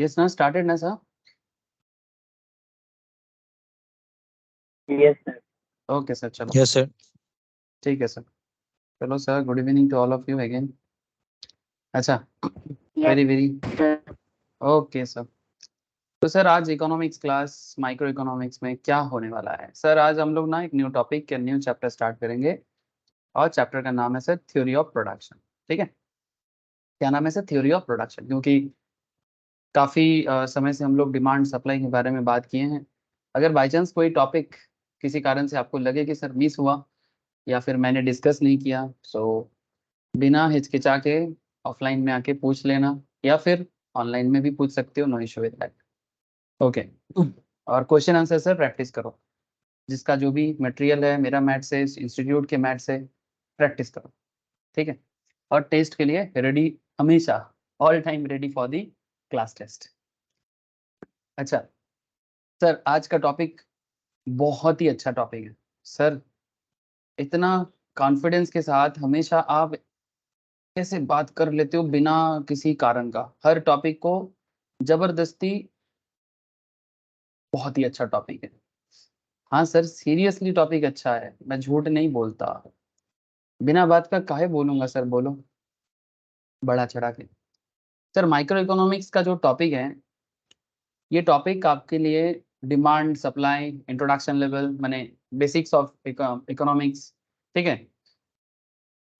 Yes, now started na sir? Yes, sir. Okay, sir. चलो Yes, sir. ठीक है sir. चलो sir, good evening to all of you again. अच्छा, very very Sir. Okay sir. तो sir आज economics class microeconomics में क्या होने वाला है सर? आज हम लोग ना एक new topic new chapter start करेंगे और चैप्टर का नाम है सर थ्योरी ऑफ प्रोडक्शन. ठीक है, क्या नाम है सर? Theory of production. क्योंकि काफ़ी समय से हम लोग डिमांड सप्लाई के बारे में बात किए हैं. अगर बाई चांस कोई टॉपिक किसी कारण से आपको लगे कि सर मिस हुआ या फिर मैंने डिस्कस नहीं किया, सो बिना हिचकिचा के ऑफलाइन में आके पूछ लेना या फिर ऑनलाइन में भी पूछ सकते हो. No issue with that. Okay. और क्वेश्चन आंसर सर प्रैक्टिस करो. जिसका जो भी मटेरियल है मेरा मैथ से, इंस्टीट्यूट के मैथ से, प्रैक्टिस करो. ठीक है. और टेस्ट के लिए रेडी हमेशा, all time ready for the class test. अच्छा सर, आज का टॉपिक बहुत ही अच्छा टॉपिक है सर. इतना कॉन्फिडेंस के साथ हमेशा आप कैसे बात कर लेते हो बिना किसी कारण का हर टॉपिक को जबरदस्ती. बहुत ही अच्छा टॉपिक है. हाँ सर, सीरियसली टॉपिक अच्छा है, मैं झूठ नहीं बोलता. बिना बात का काहे बोलूंगा सर, बोलो बड़ा चढ़ा के. सर माइक्रो इकोनॉमिक्स का जो टॉपिक है, ये टॉपिक आपके लिए डिमांड सप्लाई इंट्रोडक्शन लेवल माने बेसिक्स ऑफ इकोनॉमिक्स. ठीक है,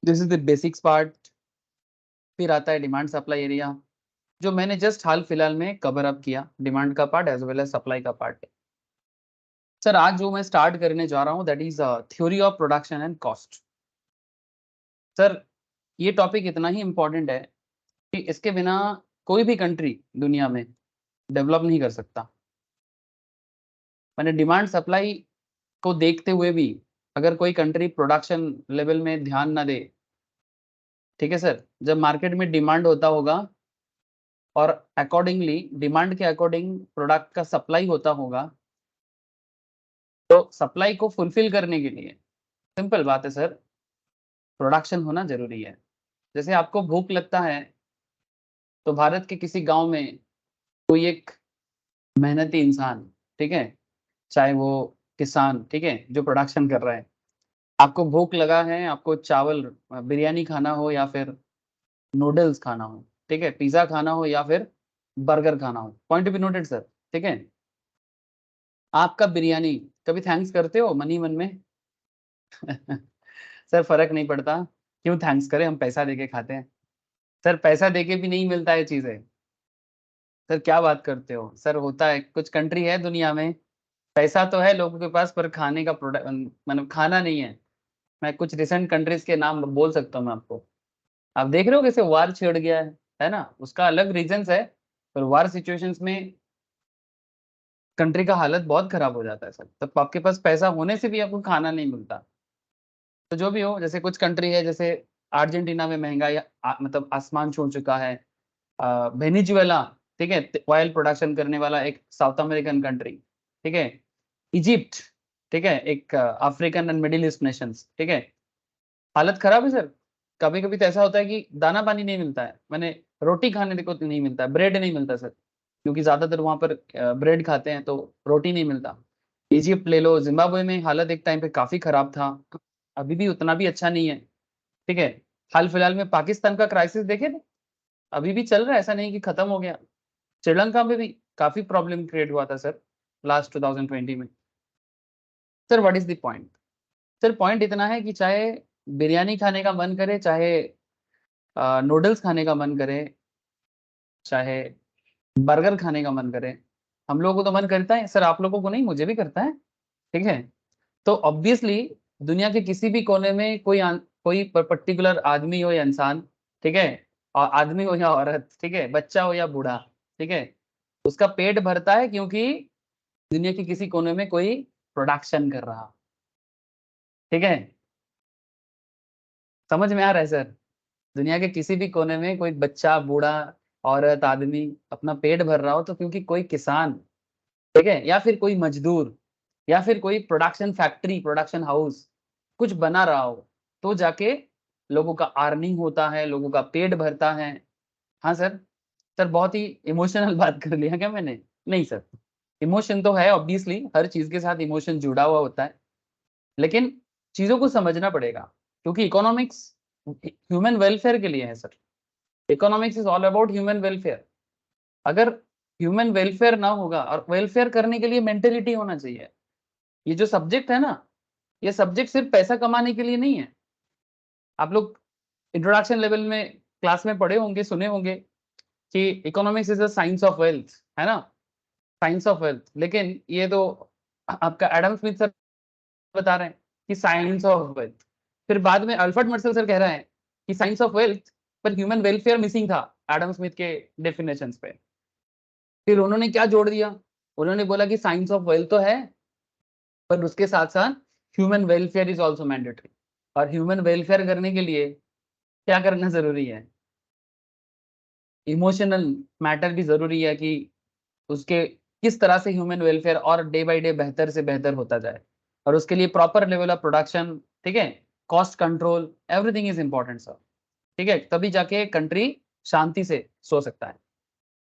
this is the basics part. फिर आता है डिमांड सप्लाई एरिया, जो मैंने जस्ट हाल फिलहाल में कवर अप किया, डिमांड का part as well as supply का पार्ट. सर आज जो मैं स्टार्ट करने जा रहा हूँ that is theory of production and cost. Sir ये टॉपिक इतना ही इम्पोर्टेंट है कि इसके बिना कोई भी कंट्री दुनिया में डेवलप नहीं कर सकता. मैंने डिमांड सप्लाई को देखते हुए भी अगर कोई कंट्री प्रोडक्शन लेवल में ध्यान ना दे, ठीक है सर, जब मार्केट में डिमांड होता होगा और अकॉर्डिंगली डिमांड के अकॉर्डिंग प्रोडक्ट का सप्लाई होता होगा, तो सप्लाई को फुलफिल करने के लिए सिंपल बात है सर, प्रोडक्शन होना जरूरी है. जैसे आपको भूख लगता है तो भारत के किसी गांव में कोई एक मेहनती इंसान, ठीक है, चाहे वो किसान, ठीक है, जो प्रोडक्शन कर रहा है, आपको भूख लगा है, आपको चावल बिरयानी खाना हो या फिर नूडल्स खाना हो, ठीक है, पिज्जा खाना हो या फिर बर्गर खाना हो, पॉइंट बी नोटेड सर. ठीक है, आपका बिरयानी कभी थैंक्स करते हो मन ही मन में? सर फर्क नहीं पड़ता, क्यों थैंक्स करें, हम पैसा देके खाते हैं. सर पैसा देके भी नहीं मिलता है चीजें. सर क्या बात करते हो सर, होता है. कुछ कंट्री है दुनिया में, पैसा तो है लोगों के पास पर खाने का प्रोडक्ट मतलब खाना नहीं है. मैं कुछ रिसेंट कंट्रीज के नाम बोल सकता हूँ मैं आपको. आप देख रहे हो कैसे वार छिड़ गया है ना, उसका अलग रीजंस है, पर वार सिचुएशंस में कंट्री का हालत बहुत खराब हो जाता है सर. तब आपके पास पैसा होने से भी आपको खाना नहीं मिलता. तो जो भी हो, जैसे कुछ कंट्री है, जैसे अर्जेंटीना में महंगाई मतलब आसमान छू चुका है. वेनेजुएला, ठीक है, ऑयल प्रोडक्शन करने वाला एक साउथ अमेरिकन कंट्री, ठीक है. इजिप्ट, ठीक है, एक African and middle east Nations, ठीक है. हालत खराब है सर. कभी कभी तो ऐसा होता है कि दाना पानी नहीं मिलता है, मैंने रोटी खाने को नहीं मिलता है, ब्रेड नहीं मिलता सर, क्योंकि ज्यादातर वहां पर ब्रेड खाते हैं तो रोटी नहीं मिलता. इजिप्ट ले लो, जिम्बाब्वे में हालत एक टाइम पे काफी खराब था, अभी भी उतना भी अच्छा नहीं है. ठीक है, हाल फिलहाल में पाकिस्तान का क्राइसिस देखे थे, अभी भी चल रहा है, ऐसा नहीं कि खत्म हो गया. श्रीलंका में भी काफी प्रॉब्लम क्रिएट हुआ था सर लास्ट 2020 में. Sir what is the point? Sir point इतना है कि चाहे बिरयानी खाने का मन करे, चाहे नूडल्स खाने का मन करे, चाहे बर्गर खाने का मन करे, हम लोगों को तो मन करता है सर, आप लोगों को नहीं, मुझे भी करता है. ठीक है, तो ऑब्वियसली दुनिया के किसी भी कोने में कोई पर्टिकुलर आदमी हो या इंसान, ठीक है, और आदमी हो या औरत, ठीक है, बच्चा हो या बूढ़ा, ठीक है, उसका पेट भरता है क्योंकि दुनिया के किसी कोने में कोई प्रोडक्शन कर रहा. ठीक है, समझ में आ रहा है सर? दुनिया के किसी भी कोने में कोई बच्चा, बूढ़ा, औरत, आदमी अपना पेट भर रहा हो तो क्योंकि कोई किसान, ठीक है, या फिर कोई मजदूर, या फिर कोई प्रोडक्शन फैक्ट्री, प्रोडक्शन हाउस कुछ बना रहा हो, तो जाके लोगों का अर्निंग होता है, लोगों का पेट भरता है. हाँ सर, सर बहुत ही इमोशनल बात कर लिया क्या मैंने? नहीं सर, इमोशन तो है ऑब्वियसली, हर चीज के साथ इमोशन जुड़ा हुआ होता है, लेकिन चीजों को समझना पड़ेगा, क्योंकि इकोनॉमिक्स ह्यूमन वेलफेयर के लिए है sir. Economics is all about human welfare. अगर ह्यूमन वेलफेयर ना होगा, और वेलफेयर करने के लिए मेंटेलिटी होना चाहिए। ये जो सब्जेक्ट है ना, ये सब्जेक्ट सिर्फ पैसा कमाने के लिए नहीं है। आप लोग इंट्रोडक्शन लेवल में क्लास में पढ़े होंगे, सुने होंगे कि economics is the science of wealth, है ना, साइंस ऑफ वेल्थ। लेकिन ये तो आपका एडम स्मिथ सर बता रहे हैं कि साइंस ऑफ वेल्थ, फिर बाद में अल्फ्रेड मर्सल सर कह रहे हैं कि साइंस ऑफ वेल्थ, पर ह्यूमन वेलफेयर मिसिंग था एडम स्मिथ के डेफिनेशंस पे। फिर उन्होंने क्या जोड़ दिया, उन्होंने बोला कि साइंस ऑफ वेल्थ तो है, पर उसके साथ साथ human welfare is also mandatory. और ह्यूमन वेलफेयर करने के लिए क्या करना जरूरी है? इमोशनल मैटर भी जरूरी है, कि उसके किस तरह से ह्यूमन वेलफेयर और डे बाय डे बेहतर से बेहतर होता जाए, और उसके लिए प्रॉपर लेवल ऑफ प्रोडक्शन, ठीक है, cost control, everything is important sir. ठीक है, तभी जाके कंट्री शांति से सो सकता है।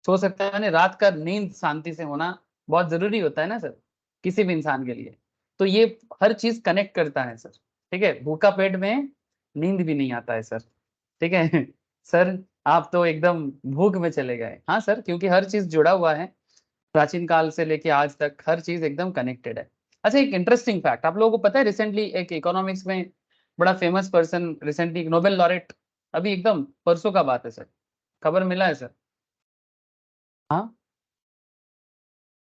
सो सकता है यानी रात का नींद शांति से होना बहुत जरूरी होता है ना सर, किसी भी इंसान के लिए। तो ये हर चीज कनेक्ट करता है सर। ठीक है, भूखा पेट में नींद भी नहीं आता है सर। ठीक है सर, आप तो एकदम भूख में चले गए। हाँ सर, क्योंकि हर चीज जुड़ा हुआ है, प्राचीन काल से लेके आज तक हर चीज एकदम कनेक्टेड है। अच्छा, एक इंटरेस्टिंग फैक्ट आप लोगों को पता है, रिसेंटली एक इकोनॉमिक्स में बड़ा famous person, recently Nobel laureate, अभी एकदम परसों का बात है सर, खबर मिला है सर। हाँ,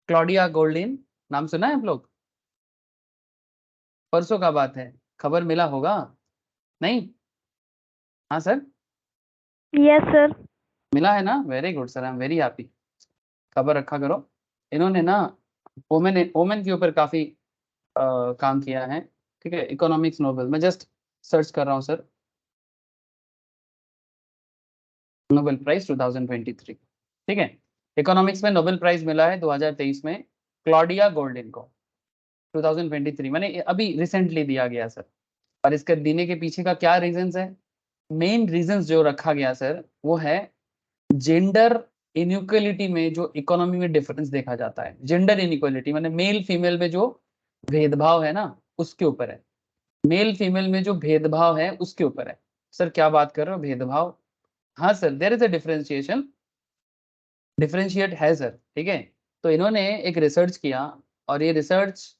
क्लॉडिया गोल्डिन, नाम सुना है आप लोग? परसों का बात है, खबर मिला होगा। नहीं? हाँ सर, यस सर। मिला है ना, very good sir, I am very happy. खबर रखा करो। इन्होंने ना ओमेन ओमेन के ऊपर काफी काम किया है। ठीक है, इकोनॉमिक्स नोबेल, मैं जस्ट सर्च कर रहा हूँ सर, नोबेल प्राइज 2023। ठीक है, इकोनॉमिक्स में नोबेल प्राइज मिला है 2023 में क्लॉडिया गोल्डिन को, 2023 मैंने अभी रिसेंटली दिया गया सर। और इसके देने के पीछे का क्या रीजंस है? मेन रीजंस जो रखा गया सर, वो है जेंडर इनइक्वलिटी में जो इकोनॉमी में डिफरेंस देखा जाता है। जेंडर इनइक्वलिटी माने मेल फीमेल में जो भेदभाव है ना, उसके ऊपर है। मेल फीमेल में जो भेदभाव है उसके ऊपर है। सर क्या बात कर रहे हो, भेदभाव? हाँ sir, there is a differentiation, differentiate है सर। ठीक है, तो इन्होंने एक रिसर्च किया, और ये रिसर्च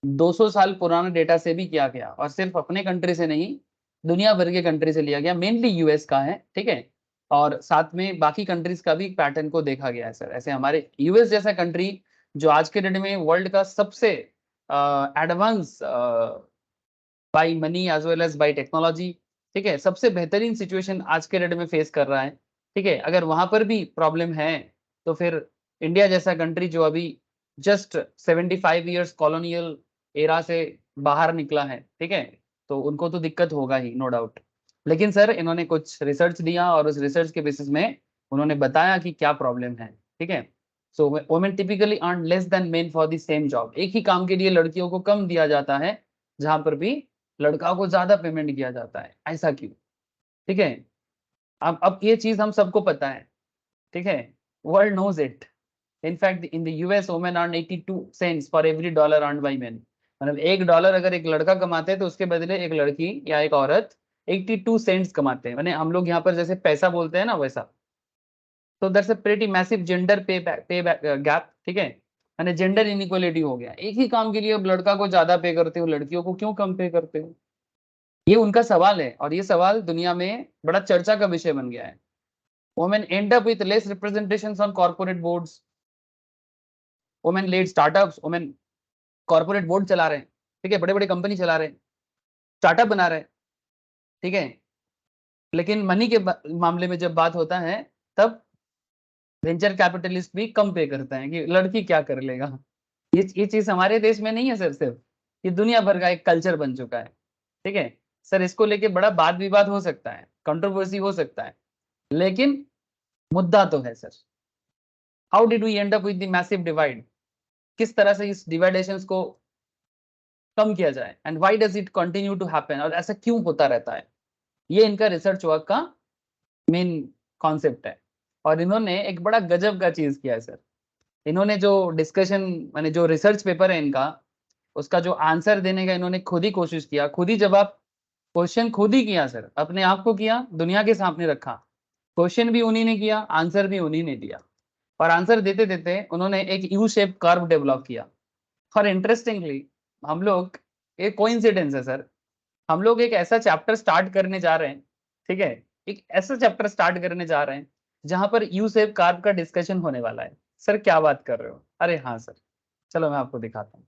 200 साल पुराना डेटा से भी किया गया, और सिर्फ अपने कंट्री से नहीं, दुनिया भर के कंट्री से लिया गया, मेनली यूएस का है। ठीक है, और साथ में बाकी कंट्रीज का भी पैटर्न को देखा गया है सर। ऐसे हमारे यूएस जैसा कंट्री, जो आज के डेट में वर्ल्ड का सबसे advance by money as well as by technology, ठीक है, सबसे बेहतरीन सिचुएशन आज के डेट में फेस कर रहा है। ठीक है, अगर वहां पर भी प्रॉब्लम है, तो फिर इंडिया जैसा कंट्री जो अभी जस्ट 75 ईयर्स कॉलोनियल एरा से बाहर निकला है, ठीक है, तो उनको तो दिक्कत होगा ही, नो डाउट। लेकिन सर इन्होंने कुछ रिसर्च दिया, और उस रिसर्च के बेसिस में उन्होंने बताया कि क्या प्रॉब्लम है। ठीक है, सो women typically earn less than main for the same job. एक ही काम के लिए लड़कियों को कम दिया जाता है, जहां पर भी लड़का को ज्यादा पेमेंट किया जाता है। ऐसा क्यों? ठीक है, अब ये चीज हम सबको पता है। ठीक है, world knows it. In fact in the US women earn 82 cents for every dollar earn by men. मतलब $1 अगर एक लड़का कमाते हैं, तो उसके बदले एक लड़की या एक औरत 82 सेंट्स कमाते हैं। मैंने हम लोग यहाँ पर जैसे पैसा बोलते हैं ना, वैसा। तो that's a pretty massive gender पे गैप। ठीक है, मैंने जेंडर इनइक्वालिटी हो गया। एक ही काम के लिए अब लड़का को ज्यादा पे करते हो, लड़कियों को क्यों कम पे करते हो? ये उनका सवाल है, और ये सवाल दुनिया में बड़ा चर्चा का विषय बन गया है। Women and up with less representations on corporate boards, women lead startups, women corporate board चला रहे हैं। ठीक है, बड़े बड़े कंपनी चला रहे हैं, स्टार्टअप बना रहे हैं। ठीक है, लेकिन मनी के मामले में जब बात होता है, तब वेंचर कैपिटलिस्ट भी कम पे करते हैं कि लड़की क्या कर लेगा। ये चीज हमारे देश में नहीं है सर, सिर्फ ये दुनिया भर का एक कल्चर बन चुका है। ठीक है सर, इसको लेके बड़ा वाद विवाद हो सकता है, कंट्रोवर्सी हो सकता है, लेकिन मुद्दा तो है sir. How did we end up with the massive divide? किस तरह से इस डिवाइडेशंस को कम किया जाए, and why does it continue to happen, और ऐसा क्यों होता रहता है? ये इनका रिसर्च वर्क का मेन कॉन्सेप्ट है। और इन्होंने एक बड़ा गजब का चीज किया है सर। इन्होंने जो डिस्कशन माने जो रिसर्च पेपर है इनका, उसका जो आंसर देने का इन्होंने खुद ही कोशिश किया, खुद ही जवाब, क्वेश्चन खुद ही किया सर, अपने आप को किया, दुनिया के सामने रखा। क्वेश्चन भी उन्हीं ने किया, आंसर भी उन्हीं ने दिया। और आंसर देते देते उन्होंने एक यू शेप कर्व डेवलप किया। और इंटरेस्टिंगली हम लोग, एक कोइंसिडेंस है सर, हम लोग एक ऐसा चैप्टर स्टार्ट करने जा रहे हैं, ठीक है, एक ऐसा चैप्टर स्टार्ट करने जा रहे हैं जहां पर यू शेप कर्व का डिस्कशन होने वाला है। सर क्या बात कर रहे हो? अरे हाँ सर, चलो मैं आपको दिखाता हूँ।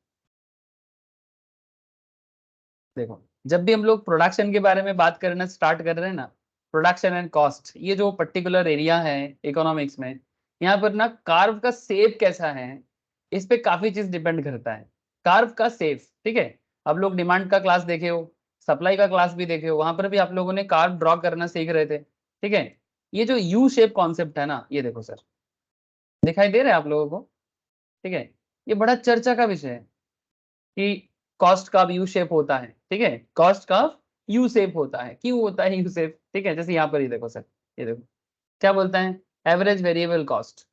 देखो, जब भी हम लोग प्रोडक्शन के बारे में बात करना स्टार्ट कर रहे हैं ना, प्रोडक्शन एंड कॉस्ट, ये जो पर्टिकुलर एरिया है इकोनॉमिक्स में, यहाँ पर ना कार्व का शेप कैसा है, इस पे काफी चीज डिपेंड करता है। कार्व का शेप, ठीक है, अब लोग डिमांड का क्लास देखे हो, सप्लाई का क्लास भी देखे हो, वहां पर भी आप लोगों ने कार्व ड्रॉ करना सीख रहे थे, ठीक है। ये जो यू शेप कॉन्सेप्ट है ना, ये देखो सर, दिखाई दे रहा है आप लोगों को? ठीक है, ये बड़ा चर्चा का विषय है कि कॉस्ट का यू शेप होता है, ठीक है, कॉस्ट का यू शेप होता है, क्यों होता है यू शेप, ठीक है। जैसे यहाँ पर ही देखो सर, ये देखो क्या बोलता है, average variable cost,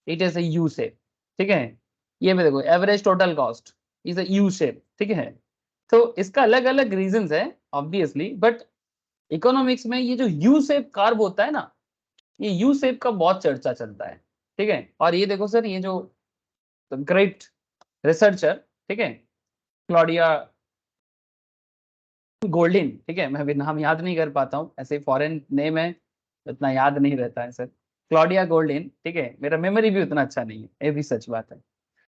it is a U shape, ठीक है। ये भी देखो, average total cost is a U shape, ठीक है। तो इसका अलग अलग रीजंस है ऑब्वियसली, बट इकोनॉमिक्स में ये जो यू शेप कार्व होता है ना, ये यू शेप का बहुत चर्चा चलता है, ठीक है। और ये देखो सर, ये जो ग्रेट रिसर्चर, ठीक है, क्लॉडिया गोल्डिन, ठीक है, मैं अभी नाम याद नहीं कर पाता हूँ, ऐसे फॉरेन नेम है, इतना याद नहीं रहता है सर। क्लॉडिया गोल्डिन, ठीक है, मेरा मेमोरी भी उतना अच्छा नहीं है, ये भी सच बात है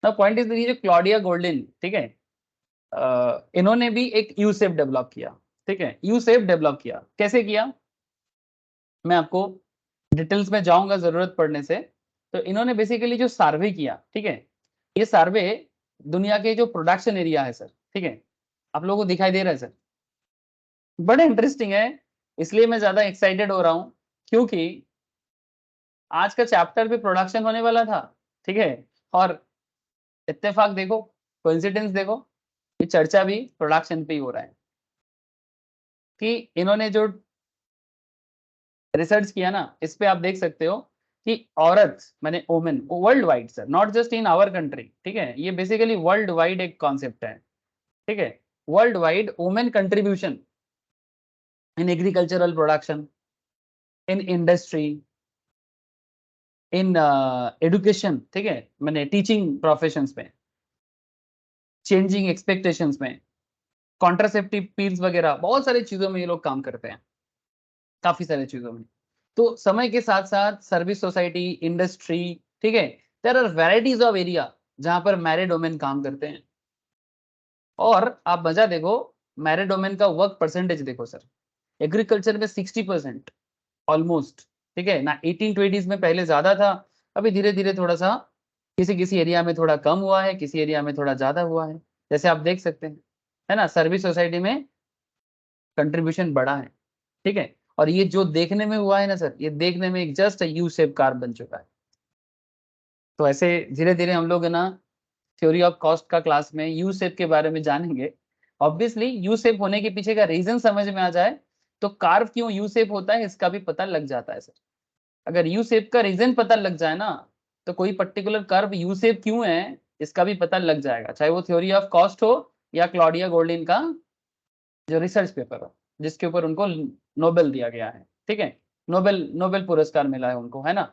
ना। पॉइंट इज, ये जो क्लॉडिया गोल्डिन, ठीक है, इन्होंने भी एक यू शेप डेवलप किया, ठीक है। यू शेप डेवलप किया, कैसे किया, मैं आपको डिटेल्स में जाऊंगा जरूरत पड़ने से। तो इन्होंने बेसिकली जो सर्वे किया, ठीक है, ये सर्वे दुनिया के जो प्रोडक्शन एरिया है सर, ठीक है, आप लोगों को दिखाई दे रहा है सर, बड़ा इंटरेस्टिंग है। इसलिए मैं ज्यादा एक्साइटेड हो रहा हूं क्योंकि आज का चैप्टर भी प्रोडक्शन होने वाला था, ठीक है। और इत्तेफाक देखो, कोइंसिडेंस देखो, ये चर्चा भी प्रोडक्शन पे ही हो रहा है कि इन्होंने जो रिसर्च किया ना, इस पे आप देख सकते हो कि औरत माने women worldwide sir, not just in our country, ठीक है, ये बेसिकली वर्ल्ड वाइड एक कॉन्सेप्ट है, ठीक है। Worldwide women contribution in agricultural production, in industry, in education, ठीक है, मैंने टीचिंग प्रोफेशंस में, चेंजिंग एक्सपेक्टेशंस में, कॉन्ट्रासेप्टिव पिल्स वगैरह, बहुत सारी चीजों में ये लोग काम करते हैं, काफी सारी चीजों में। तो समय के साथ साथ सर्विस सोसाइटी, इंडस्ट्री, ठीक है, there are varieties of area जहां पर मैरिड वुमेन काम करते हैं। और आप मजा देखो, मैरिड वुमेन का वर्क परसेंटेज देखो सर, एग्रीकल्चर में 60% ऑलमोस्ट, ठीक है ना। 1820s में पहले ज्यादा था, अभी धीरे धीरे थोड़ा सा किसी किसी एरिया में थोड़ा कम हुआ है, किसी एरिया में थोड़ा ज्यादा हुआ है, जैसे आप देख सकते हैं, है ना। सर्विस सोसाइटी में कंट्रीब्यूशन बढ़ा है, ठीक है। और ये जो देखने में हुआ है ना सर, ये देखने में एक जस्ट यू शेप कार बन चुका है। तो ऐसे धीरे धीरे हम लोग है ना, थ्योरी ऑफ कॉस्ट का क्लास में यू शेप के बारे में जानेंगे। ऑब्वियसली यू शेप होने के पीछे का रीजन समझ में आ जाए तो कार्व क्यों यू शेप होता है इसका भी पता लग जाता है सर। अगर यू शेप का रीजन पता लग जाए ना, तो कोई पर्टिकुलर कर्व यू शेप क्यों है इसका भी पता लग जाएगा, चाहे वो थ्योरी ऑफ कॉस्ट हो या क्लॉडिया गोल्डिन का जो रिसर्च पेपर हो, जिसके ऊपर उनको नोबेल दिया गया है, ठीक है, नोबेल नोबेल पुरस्कार मिला है उनको, है ना।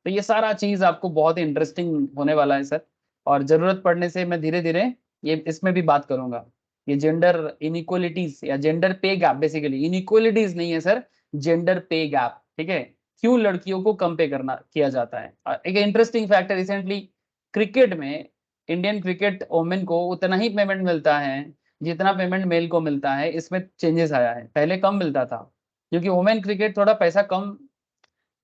तो ये सारा चीज आपको बहुत ही इंटरेस्टिंग होने वाला है सर। और जरूरत पड़ने से मैं धीरे धीरे ये इसमें भी बात करूंगा, ये जेंडर इनइक्वालिटीज या जेंडर पे गैप, बेसिकली इनइक्वालिटीज नहीं है सर, जेंडर पे गैप, ठीक है, क्यों लड़कियों को कम पे करना किया जाता है। एक इंटरेस्टिंग फैक्टर, रिसेंटली क्रिकेट में इंडियन क्रिकेट वोमेन को उतना ही पेमेंट मिलता है जितना पेमेंट मेल को मिलता है, इसमें चेंजेस आया है, पहले कम मिलता था क्योंकि वुमेन क्रिकेट थोड़ा पैसा कम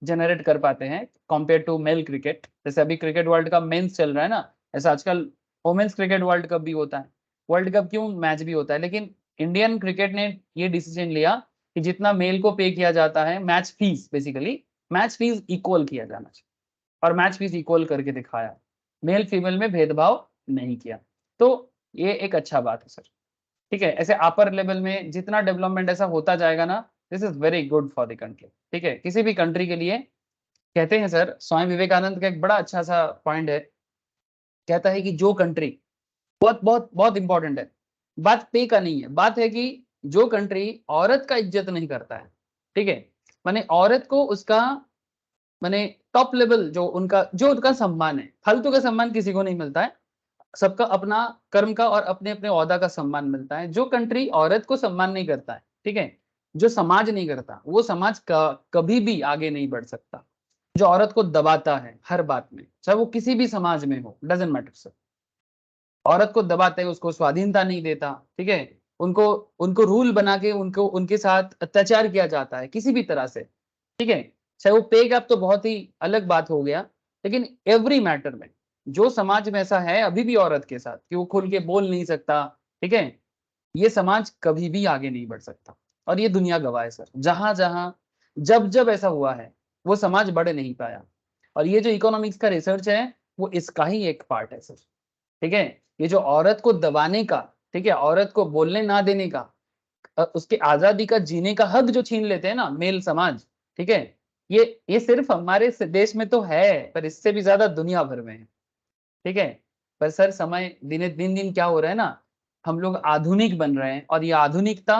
जनरेट कर पाते हैं कंपेयर टू मेल क्रिकेट। जैसे अभी क्रिकेट वर्ल्ड कप मेंस चल रहा है ना, ऐसा आजकल वुमेन्स क्रिकेट वर्ल्ड कप भी होता है, वर्ल्ड कप क्यों मैच भी होता है, लेकिन इंडियन क्रिकेट ने ये डिसीजन लिया कि जितना मेल को पे किया जाता है match fees, basically match fees equal किया जाना चाहिए, और मैच फीस इक्वल करके दिखाया, मेल फीमेल में भेदभाव नहीं किया। तो ये एक अच्छा बात है सर, ठीक है। ऐसे अपर लेवल में जितना डेवलपमेंट ऐसा होता जाएगा ना, this is very good for the country, ठीक है, किसी भी कंट्री के लिए कहते हैं सर, स्वामी विवेकानंद का एक बड़ा अच्छा सा पॉइंट है, कहता है कि जो कंट्री, बहुत बहुत बहुत इंपॉर्टेंट है, बात पे का नहीं है, बात है कि जो कंट्री औरत का इज्जत नहीं करता है, ठीक है, माने औरत को उसका, माने टॉप लेवल जो उनका सम्मान है, फालतू का सम्मान किसी को नहीं मिलता है, सबका अपना कर्म का और अपने अपने ओहदा का सम्मान मिलता है। जो कंट्री औरत को सम्मान नहीं करता है, ठीक है, जो समाज नहीं करता, वो समाज कभी भी आगे नहीं बढ़ सकता। जो औरत को दबाता है हर बात में, चाहे वो किसी भी समाज में हो, डजेंट मैटर सर, औरत को दबाता है, उसको स्वाधीनता नहीं देता, ठीक है, उनको उनको रूल बना के उनको उनके साथ अत्याचार किया जाता है किसी भी तरह से, ठीक है, चाहे वो पे गैप तो बहुत ही अलग बात हो गया, लेकिन एवरी मैटर में जो समाज में ऐसा है अभी भी औरत के साथ कि वो खुल के बोल नहीं सकता, ठीक है, ये समाज कभी भी आगे नहीं बढ़ सकता। और ये दुनिया गवाह है सर, जहां जहां जब जब ऐसा हुआ है वो समाज बढ़ नहीं पाया। और ये जो इकोनॉमिक्स का रिसर्च है वो इसका ही एक पार्ट है सर, ठीक है, ये जो औरत को दबाने का, ठीक है, औरत को बोलने ना देने का, उसके आजादी का जीने का हक जो छीन लेते हैं ना मेल समाज, ठीक है, ये सिर्फ हमारे देश में तो है, पर इससे भी ज्यादा दुनिया भर में है, ठीक है। पर सर समय दिन दिन क्या हो रहा है ना, हम लोग आधुनिक बन रहे हैं और ये आधुनिकता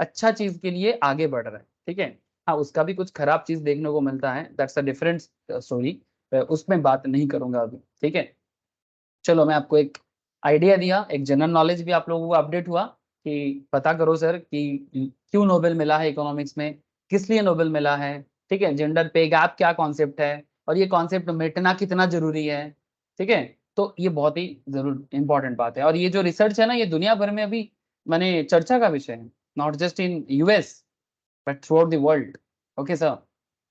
अच्छा चीज के लिए आगे बढ़ रहा है, ठीक है। हाँ, उसका भी कुछ खराब चीज देखने को मिलता है, दैट्स अ डिफरेंट स्टोरी, उसमें बात नहीं करूंगा अभी, ठीक है। चलो मैं आपको एक आइडिया दिया, एक जनरल नॉलेज भी आप लोगों को अपडेट हुआ कि पता करो सर कि क्यों नोबेल मिला है इकोनॉमिक्स में, किस लिए नोबेल मिला है, ठीक है, जेंडर पे गैप क्या कॉन्सेप्ट है, और ये कॉन्सेप्ट मिटना कितना जरूरी है, ठीक है। तो ये बहुत ही जरूर इंपॉर्टेंट बात है, और ये जो रिसर्च है ना ये दुनिया भर में अभी मैंने चर्चा का विषय है, not just in US but throughout the world. Okay sir,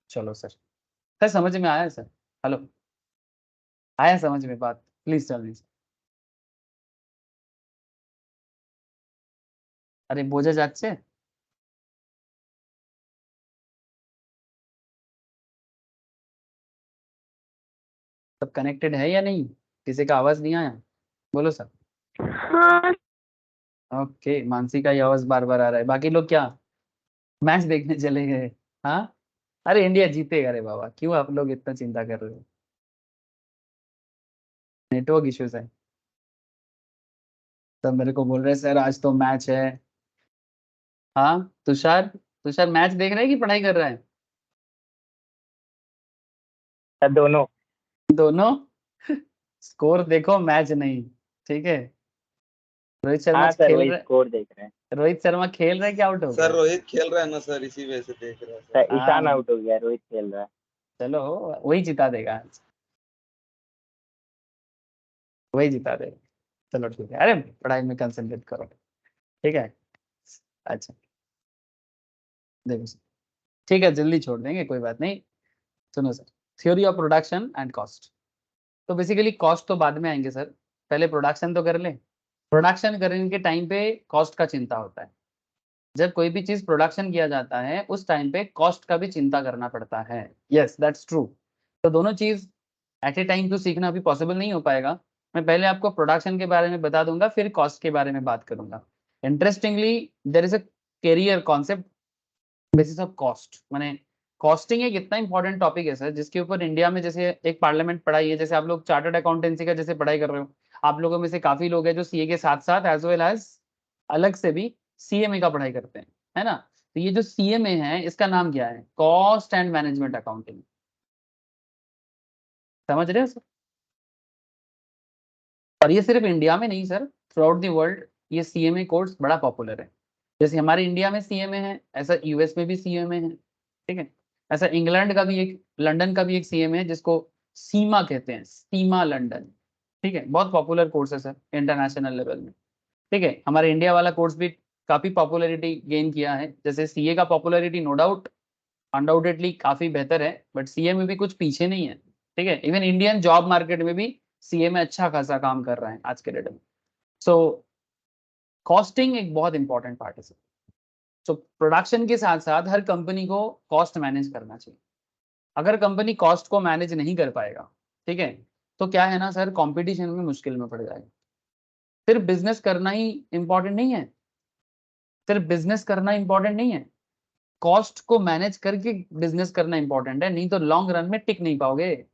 चलो सर, सर समझ में आया सर? हेलो, आया समझ में बात? Please tell me. अरे बोझा যাচ্ছে, सब कनेक्टेड है या नहीं? किसी का आवाज नहीं आया? बोलो सर। हाँ ओके, मानसी का ही आवाज बार बार आ रहा है, बाकी लोग क्या मैच देखने चले गए? हाँ, अरे इंडिया जीतेगा रे बाबा, क्यों आप लोग इतना चिंता कर रहे हो? नेटवर्क इश्यूज है। सब मेरे को बोल रहे हैं सर आज तो मैच है। हाँ तुषार, तुषार मैच देख रहा है कि पढ़ाई कर रहा है? सर दोनों। दोनों। स्कोर देखो, मैच नहीं, ठीक है। रोहित शर्मा हाँ सर खेल वही रहे, स्कोर देख रहे हैं। रोहित शर्मा खेल रहे क्या आउट हो सर गया? रोहित खेल रहा है ना सर, इसी वजह से देख रहा है सर। सर ईशान हाँ आउट हो गया, रोहित खेल रहा है। चलो, वही जिता देगा आज, वही जिता देगा। चलो ठीक है, अरे पढ़ाई में कंसंट्रेट करो, ठीक है। अच्छा, देखो सर, ठीक है जल्दी छोड़ देंगे, कोई बात नहीं। सुनो sir, theory of production and cost. तो बेसिकली कॉस्ट तो बाद में आएंगे सर, पहले प्रोडक्शन तो कर ले। प्रोडक्शन करने के टाइम पे कॉस्ट का चिंता होता है, जब कोई भी चीज प्रोडक्शन किया जाता है उस टाइम पे कॉस्ट का भी चिंता करना पड़ता है। Yes that's true. तो दोनों चीज एट ए टाइम तो सीखना अभी पॉसिबल नहीं हो पाएगा। मैं पहले आपको प्रोडक्शन के बारे में बता दूंगा, फिर कॉस्ट के बारे में बात करूंगा। Interestingly there is a career concept basis of cost, माने कॉस्टिंग एक इतना इंपॉर्टेंट टॉपिक है सर, जिसके ऊपर इंडिया में जैसे एक पार्लियामेंट पढ़ाई है, जैसे आप लोग चार्टर्ड अकाउंटेंसी का जैसे पढ़ाई कर रहे हो, आप लोगों में से काफी लोग हैं जो सीए के साथ साथ एज वेल एज अलग से भी सीएमए का पढ़ाई करते हैं, है ना। तो ये जो सीएमए है इसका नाम क्या है? Cost and management accounting. समझ रहे हो सर? और ये सिर्फ इंडिया में नहीं sir, through out the world ये सीएमए कोर्स बड़ा पॉपुलर है। जैसे हमारे इंडिया में सीएमए है, ऐसा यूएस में भी सीएमए है, ठीक है। ऐसा इंग्लैंड का भी एक, लंदन का भी एक सीएमए है जिसको सीमा कहते हैं, सीमा लंदन, ठीक है। बहुत पॉपुलर कोर्स है सर इंटरनेशनल लेवल में, ठीक है। हमारे इंडिया वाला कोर्स भी काफी पॉपुलैरिटी गेन किया है, जैसे सीए का पॉपुलैरिटी नो डाउट अनडाउटेडली काफी बेहतर है, बट सीए में भी कुछ पीछे नहीं है, ठीक है। इवन इंडियन जॉब मार्केट में भी सीए में अच्छा खासा काम कर रहे हैं आज के डेट में। सो कॉस्टिंग एक बहुत इंपॉर्टेंट पार्ट है सर। सो प्रोडक्शन के साथ साथ हर कंपनी को कॉस्ट मैनेज करना चाहिए। अगर कंपनी कॉस्ट को मैनेज नहीं कर पाएगा, ठीक है, तो क्या है ना सर, कंपटीशन में मुश्किल में पड़ जाएगा। सिर्फ बिजनेस करना ही इंपॉर्टेंट नहीं है, सिर्फ बिजनेस करना इंपॉर्टेंट नहीं है, कॉस्ट को मैनेज करके बिजनेस करना इंपॉर्टेंट है, नहीं तो लॉन्ग रन में टिक नहीं पाओगे।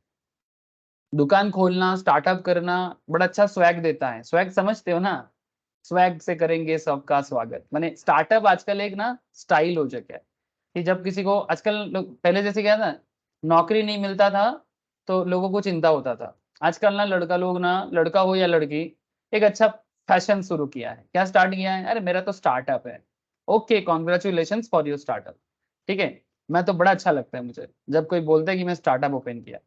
दुकान खोलना, स्टार्टअप करना बड़ा अच्छा स्वैग देता है, स्वैग समझते हो ना, स्वैग से करेंगे सबका स्वागत, माने स्टार्टअप आजकल एक ना स्टाइल हो चुका है कि जब किसी को आजकल लोग, पहले जैसे क्या था, नौकरी नहीं मिलता था तो लोगों को चिंता होता था। आजकल ना लड़का लोग ना, लड़का हो या लड़की, एक अच्छा फैशन शुरू किया है। क्या स्टार्ट किया है? अरे मेरा तो स्टार्टअप है। Okay, congratulation for your startup. ठीक है, मैं तो बड़ा अच्छा लगता है मुझे जब कोई बोलता है कि मैं स्टार्टअप ओपन किया।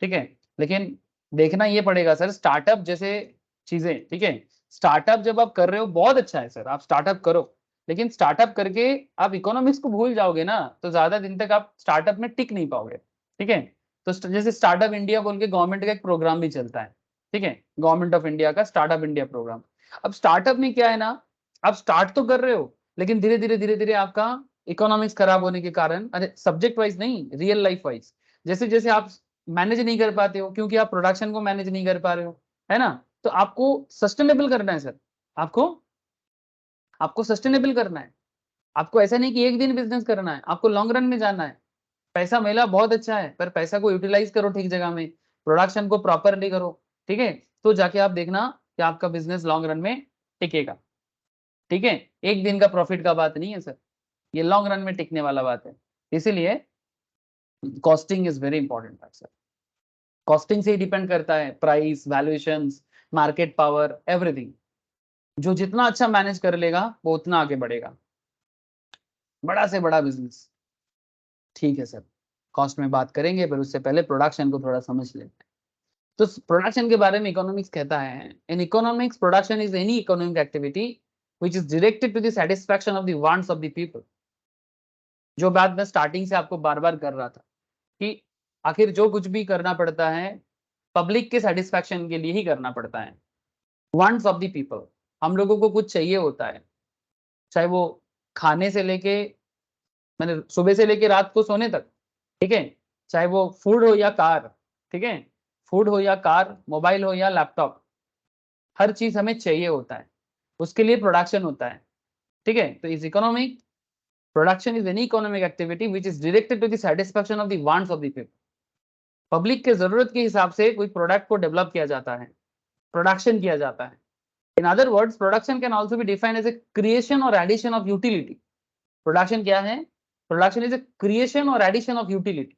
ठीक है, लेकिन देखना ये पड़ेगा सर, स्टार्टअप जैसे चीजें, ठीक है, स्टार्टअप जब आप कर रहे हो बहुत अच्छा है सर, आप स्टार्टअप करो, लेकिन स्टार्टअप करके आप इकोनॉमिक्स को भूल जाओगे ना, तो ज्यादा दिन तक आप स्टार्टअप में टिक नहीं पाओगे। ठीक है, तो जैसे स्टार्टअप इंडिया बोल के गवर्नमेंट का एक प्रोग्राम भी चलता है। ठीक है, गवर्नमेंट ऑफ इंडिया का स्टार्टअप इंडिया प्रोग्राम। अब स्टार्टअप में क्या है ना, आप स्टार्ट तो कर रहे हो, लेकिन धीरे धीरे आपका इकोनॉमिक्स खराब होने के कारण, अरे सब्जेक्ट वाइज नहीं, रियल लाइफ वाइज, जैसे जैसे आप मैनेज नहीं कर पाते हो क्योंकि आप प्रोडक्शन को मैनेज नहीं कर पा रहे हो, है ना, तो आपको सस्टेनेबल करना है सर, आपको आपको सस्टेनेबल करना है। आपको ऐसा नहीं कि एक दिन बिजनेस करना है, आपको लॉन्ग रन में जाना है। पैसा मिला बहुत अच्छा है, पर पैसा को यूटिलाइज करो ठीक जगह में, प्रोडक्शन को प्रॉपरली करो। ठीक है, तो जाके आप देखना कि आपका बिजनेस लॉन्ग रन में टिकेगा। ठीक है, एक दिन का प्रॉफिट का बात नहीं है सर, ये लॉन्ग रन में टिकने वाला बात है। इसीलिए costing is very important sir, costing से ही डिपेंड करता है price, valuation, market power, everything. जो जितना अच्छा मैनेज कर लेगा वो उतना आगे बढ़ेगा, बड़ा से बड़ा बिजनेस। ठीक है सर, कॉस्ट में बात करेंगे, पर उससे पहले प्रोडक्शन को थोड़ा समझ लेते हैं। तो प्रोडक्शन के बारे में इकोनॉमिक्स कहता है, in economics production is any economic activity which is directed to the satisfaction of the wants of the people. जो बात मैं स्टार्टिंग से आपको बार बार कर रहा था कि आखिर जो कुछ भी करना पड़ता है पब्लिक के सेटिस्फैक्शन के लिए ही करना पड़ता है। वांट्स ऑफ द पीपल, हम लोगों को कुछ चाहिए होता है, चाहे वो खाने से लेके, मैंने सुबह से लेके रात को सोने तक। ठीक है, चाहे वो फूड हो या कार, ठीक है, फूड हो या कार, मोबाइल हो या लैपटॉप, हर चीज हमें चाहिए होता है, उसके लिए प्रोडक्शन होता है। ठीक है, तो इस economic production is any economic activity which is directed to the satisfaction of the wants of the people. Public के जरूरत के हिसाब से कोई प्रोडक्ट को डेवलप किया जाता है, प्रोडक्शन किया जाता है। In other words, production can also be defined as a creation और एडिशन ऑफ यूटिलिटी। प्रोडक्शन क्या है? प्रोडक्शन इज ए क्रिएशन और एडिशन ऑफ यूटिलिटी,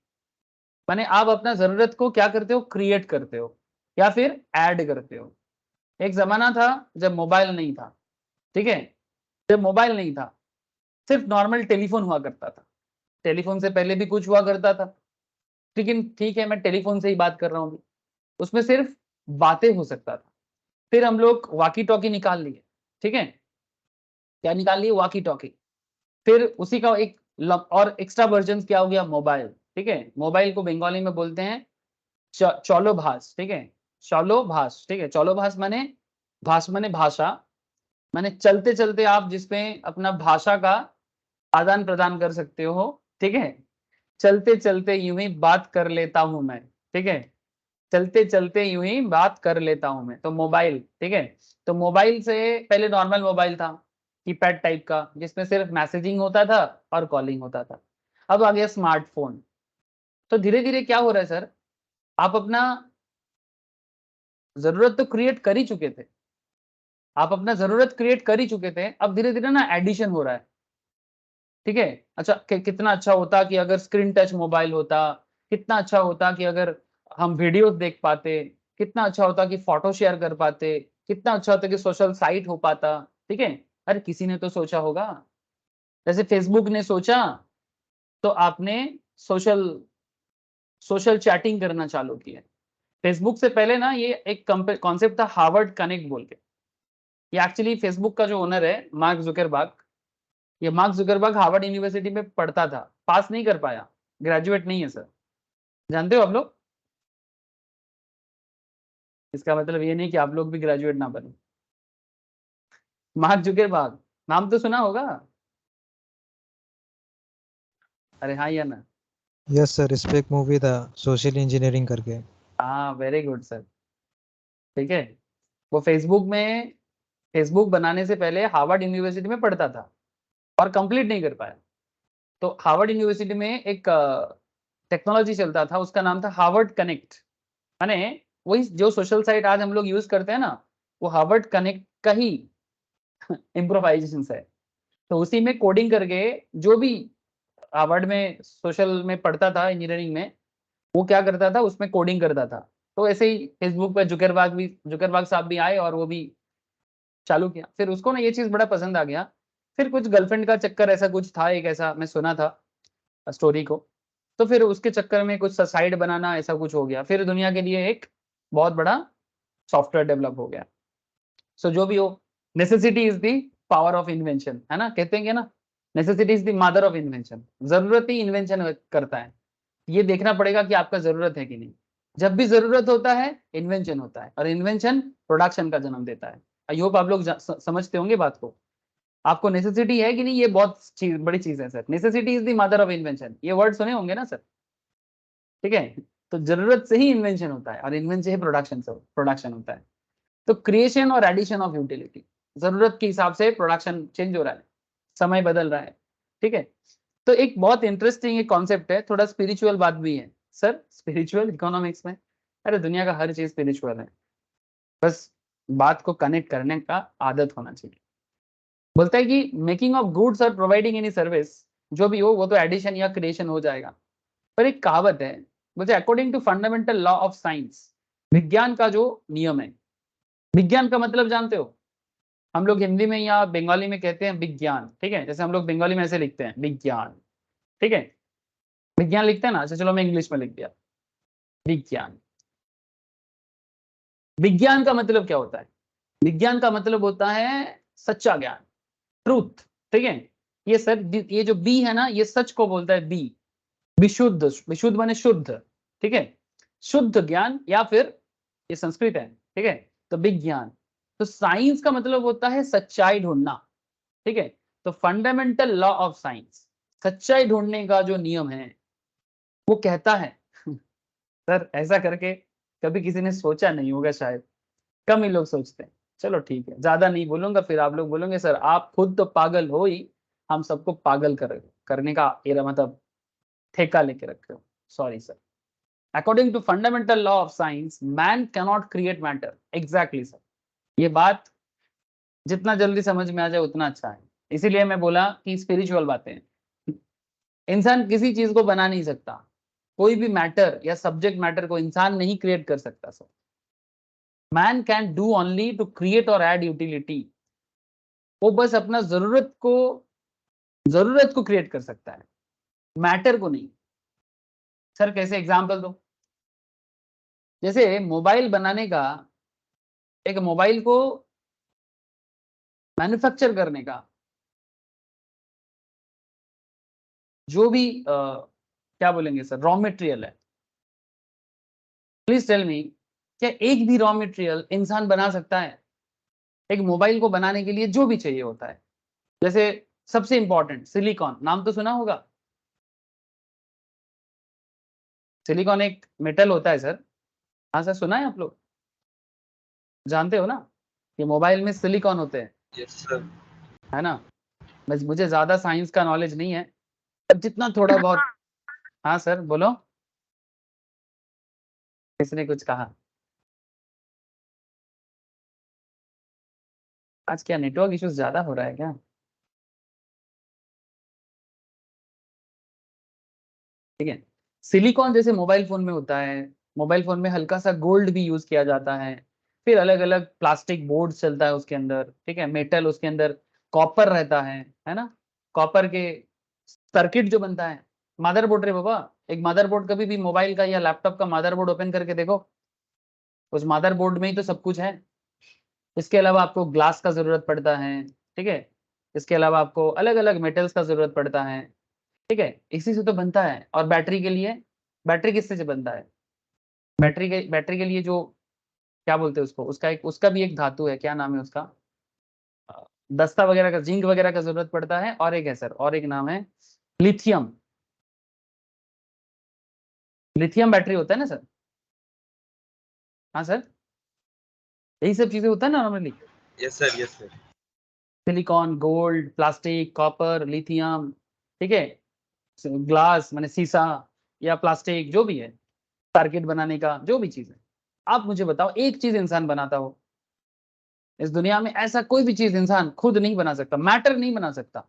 माने आप अपना जरूरत को क्या करते हो, क्रिएट करते हो या फिर ऐड करते हो। एक जमाना था जब मोबाइल नहीं था, ठीक है, जब मोबाइल नहीं था, सिर्फ नॉर्मल टेलीफोन हुआ करता था। टेलीफोन से पहले भी कुछ हुआ करता था, लेकिन ठीक है मैं टेलीफोन से ही बात कर रहा हूँ, उसमें सिर्फ बातें हो सकता था। फिर हम लोग वाकी टॉकी निकाल लिए। ठीक है, क्या निकाल लिए? Walkie talkie. फिर उसी का एक और एक्स्ट्रा वर्जन क्या हो गया? मोबाइल। ठीक है, मोबाइल को बंगाली में बोलते हैं चौलो भाष। ठीक है, चौलो भाष। ठीक है, चौलो भाष माने, भाष माने भाषा, माने चलते चलते आप जिसमें अपना भाषा का आदान प्रदान कर सकते हो। ठीक है, चलते चलते यूं ही बात कर लेता हूं मैं। ठीक है, चलते चलते यूं ही बात कर लेता हूं मैं, तो मोबाइल। ठीक है, तो मोबाइल से पहले नॉर्मल मोबाइल था, कीपैड टाइप का, जिसमें सिर्फ मैसेजिंग होता था और कॉलिंग होता था। अब आ गया स्मार्टफोन। तो धीरे धीरे क्या हो रहा है सर, आप अपना जरूरत तो क्रिएट कर ही चुके थे, आप अपना जरूरत क्रिएट कर ही चुके थे, अब धीरे धीरे ना एडिशन हो रहा है। ठीक है, अच्छा कितना अच्छा होता कि अगर स्क्रीन टच मोबाइल होता, कितना अच्छा होता कि अगर हम वीडियोस देख पाते, कितना अच्छा होता कि फोटो शेयर कर पाते, कितना अच्छा होता कि सोशल साइट हो पाता। ठीक है, अरे किसी ने तो सोचा होगा, जैसे फेसबुक ने सोचा तो आपने सोशल सोशल चैटिंग करना चालू किया। फेसबुक से पहले ना ये एक कॉन्सेप्ट था हार्वर्ड कनेक्ट बोल के। ये एक्चुअली फेसबुक का जो ओनर है मार्क जुकरबर्ग, ये मार्क जुकरबर्ग हार्वर्ड यूनिवर्सिटी में पढ़ता था, पास नहीं कर पाया, ग्रेजुएट नहीं है सर। जानते हो आप लोग? इसका मतलब ये नहीं कि आप लोग भी ग्रेजुएट ना बने। मार्क जुकरबर्ग नाम तो सुना होगा, अरे हाँ या ना? यस सर, इस पे एक मूवी था सोशल इंजीनियरिंग करके। हाँ, वेरी गुड सर। ठीक है, वो फेसबुक बनाने से पहले हार्वर्ड यूनिवर्सिटी में पढ़ता था और कंप्लीट नहीं कर पाया। तो हार्वर्ड यूनिवर्सिटी में एक टेक्नोलॉजी चलता था, उसका नाम था हार्वर्ड कनेक्ट। माने वही जो सोशल साइट आज हम लोग यूज करते हैं ना, वो हार्वर्ड कनेक्ट का ही इम्प्रोवाइजेशन है। तो उसी में कोडिंग करके जो भी हार्वर्ड में सोशल में पढ़ता था इंजीनियरिंग में, वो क्या करता था, उसमें कोडिंग करता था। तो ऐसे ही फेसबुक पे जुकरबर्ग साहब भी आए और वो भी चालू किया। फिर उसको ना ये चीज बड़ा पसंद आ गया। फिर कुछ गर्लफ्रेंड का चक्कर ऐसा कुछ था, एक ऐसा मैं सुना था स्टोरी को। तो फिर उसके चक्कर में कुछ साइड बनाना ऐसा कुछ हो गया, फिर दुनिया के लिए एक बहुत बड़ा सॉफ्टवेयर डेवलप हो गया। सो जो भी हो, necessity is the power of invention, है ना, कहते हैं ना, necessity is the mother of invention. जरूरत ही इन्वेंशन करता है। ये देखना पड़ेगा कि आपका जरूरत है कि नहीं। जब भी जरूरत होता है इन्वेंशन होता है, और इन्वेंशन प्रोडक्शन का जन्म देता है। आई होप आप लोग समझते होंगे बात को। आपको नेसेसिटी है कि नहीं, ये बहुत बड़ी चीज है sir. Necessity is the mother of invention, ये वर्ड सुने होंगे ना सर, ठीक है। तो जरूरत से ही इन्वेंशन होता है, और इन्वेंशन से ही प्रोडक्शन होता है। तो क्रिएशन और एडिशन ऑफ यूटिलिटी, जरूरत के हिसाब से प्रोडक्शन चेंज हो रहा है, समय बदल रहा है, ठीक है। तो एक बहुत इंटरेस्टिंग एक कॉन्सेप्ट है, थोड़ा स्पिरिचुअल बात भी है सर, स्पिरिचुअल इकोनॉमिक्स में। अरे दुनिया का हर चीज स्पिरिचुअल है, बस बात को कनेक्ट करने का आदत होना चाहिए। बोलता है कि मेकिंग ऑफ गुड्स और प्रोवाइडिंग एनी सर्विस, जो भी हो वो तो एडिशन या क्रिएशन हो जाएगा। पर एक कहावत है, बोलते according to fundamental law of science, विज्ञान का जो नियम है। विज्ञान का मतलब जानते हो, हम लोग हिंदी में या बंगाली में कहते हैं विज्ञान, ठीक है। जैसे हम लोग बंगाली में ऐसे लिखते हैं विज्ञान, ठीक है, विज्ञान लिखते हैं ना। अच्छा चलो मैं इंग्लिश में लिख दिया विज्ञान। विज्ञान का मतलब क्या होता है? विज्ञान का मतलब होता है सच्चा ज्ञान, ट्रूथ, ठीक है। ये सर, ये जो बी है ना, ये सच को बोलता है। बी विशुद्ध, विशुद्ध माने शुद्ध, ठीक है, शुद्ध ज्ञान, या फिर ये संस्कृत है, ठीक है। तो विज्ञान, तो साइंस का मतलब होता है सच्चाई ढूंढना, ठीक है। तो फंडामेंटल लॉ ऑफ साइंस, सच्चाई ढूंढने का जो नियम है, वो कहता है सर ऐसा करके कभी किसी ने सोचा नहीं होगा शायद, कम ही लोग सोचते हैं। चलो ठीक है, ज्यादा नहीं बोलूंगा, फिर आप लोग बोलोगे सर आप खुद तो पागल हो ही, हम सबको पागल करने का ये मतलब ठेका लेके रखे हो। Sorry sir. According to fundamental law of science, man cannot create matter. Exactly sir, ये बात जितना जल्दी समझ में आ जाए उतना अच्छा है। इसीलिए मैं बोला कि स्पिरिचुअल बातें हैं। इंसान किसी चीज को बना नहीं सकता, कोई भी मैटर या सब्जेक्ट मैटर को इंसान नहीं क्रिएट कर सकता sir. Man can do only to create और ऐड यूटिलिटी। वो बस अपना जरूरत को क्रिएट कर सकता है, मैटर को नहीं। सर कैसे, एग्जांपल दो। जैसे मोबाइल बनाने का, एक मोबाइल को मैन्युफैक्चर करने का जो भी क्या बोलेंगे सर, रॉ मटेरियल है, प्लीज टेल मी, क्या एक भी रॉ मटेरियल इंसान बना सकता है? एक मोबाइल को बनाने के लिए जो भी चाहिए होता है, जैसे सबसे इंपॉर्टेंट सिलिकॉन, नाम तो सुना होगा। सिलिकॉन एक मेटल होता है सर। हाँ सर, सुना है आप लोग, जानते हो ना, ये मोबाइल में सिलिकॉन होते हैं, यस सर। है ना। बस मुझे ज्यादा साइंस का नॉलेज नहीं है, पर जितना थोड़ा बहुत। हाँ सर बोलो, किसने कुछ कहा? आज क्या नेटवर्क इश्यूज ज्यादा हो रहा है क्या? ठीक है, सिलिकॉन जैसे मोबाइल फोन में होता है, मोबाइल फोन में हल्का सा गोल्ड भी यूज किया जाता है। फिर अलग अलग प्लास्टिक बोर्ड चलता है उसके अंदर, ठीक है, मेटल उसके अंदर, कॉपर रहता है ना। कॉपर के सर्किट जो बनता है, मदरबोर्ड रे बाबा, एक मदरबोर्ड, कभी भी मोबाइल का या लैपटॉप का मदरबोर्ड ओपन करके देखो, उस मदरबोर्ड में ही तो सब कुछ है। इसके अलावा आपको ग्लास का जरूरत पड़ता है, ठीक है। इसके अलावा आपको अलग अलग मेटल्स का जरूरत पड़ता है, ठीक है, इसी से तो बनता है। और बैटरी के लिए, बैटरी किससे से बनता है? बैटरी के लिए जो क्या बोलते हैं उसको, उसका भी एक धातु है, क्या नाम है उसका, दस्ता वगैरह का, जिंक वगैरह का जरूरत पड़ता है। और एक है सर, और एक नाम है लिथियम। लिथियम बैटरी होता है ना सर। हाँ सर, यही सब चीजें होता है ना normally. Yes sir, yes sir. Silicon, gold, plastic, copper, lithium, ठीक है। ग्लास माने शीशा या प्लास्टिक, जो भी है, सर्किट बनाने का जो भी चीज है, आप मुझे बताओ एक चीज इंसान बनाता हो इस दुनिया में, ऐसा कोई भी चीज इंसान खुद नहीं बना सकता, मैटर नहीं बना सकता,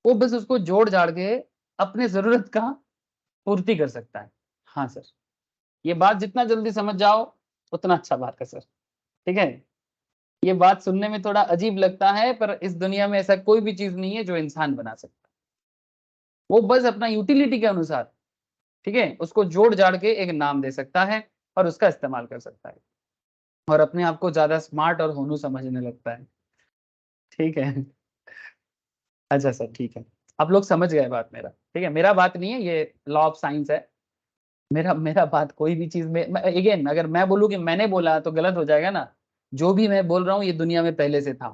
वो बस उसको जोड़ जाड़ के अपने जरूरत का पूर्ति कर सकता है। हाँ सर, ये बात जितना जल्दी समझ जाओ उतना अच्छा बात है सर। ठीक है, ये बात सुनने में थोड़ा अजीब लगता है, पर इस दुनिया में ऐसा कोई भी चीज नहीं है जो इंसान बना सकता, वो बस अपना यूटिलिटी के अनुसार, ठीक है, उसको जोड़ जाड़ के एक नाम दे सकता है और उसका इस्तेमाल कर सकता है, और अपने आप को ज्यादा स्मार्ट और होनू समझने लगता है। ठीक है, अच्छा सर, ठीक है, आप लोग समझ गए बात मेरा। ठीक है, मेरा बात नहीं है, ये लॉ ऑफ साइंस है। मेरा मेरा बात कोई भी चीज में, अगेन अगर मैं बोलूं कि मैंने बोला तो गलत हो जाएगा ना। जो भी मैं बोल रहा हूँ ये दुनिया में पहले से था।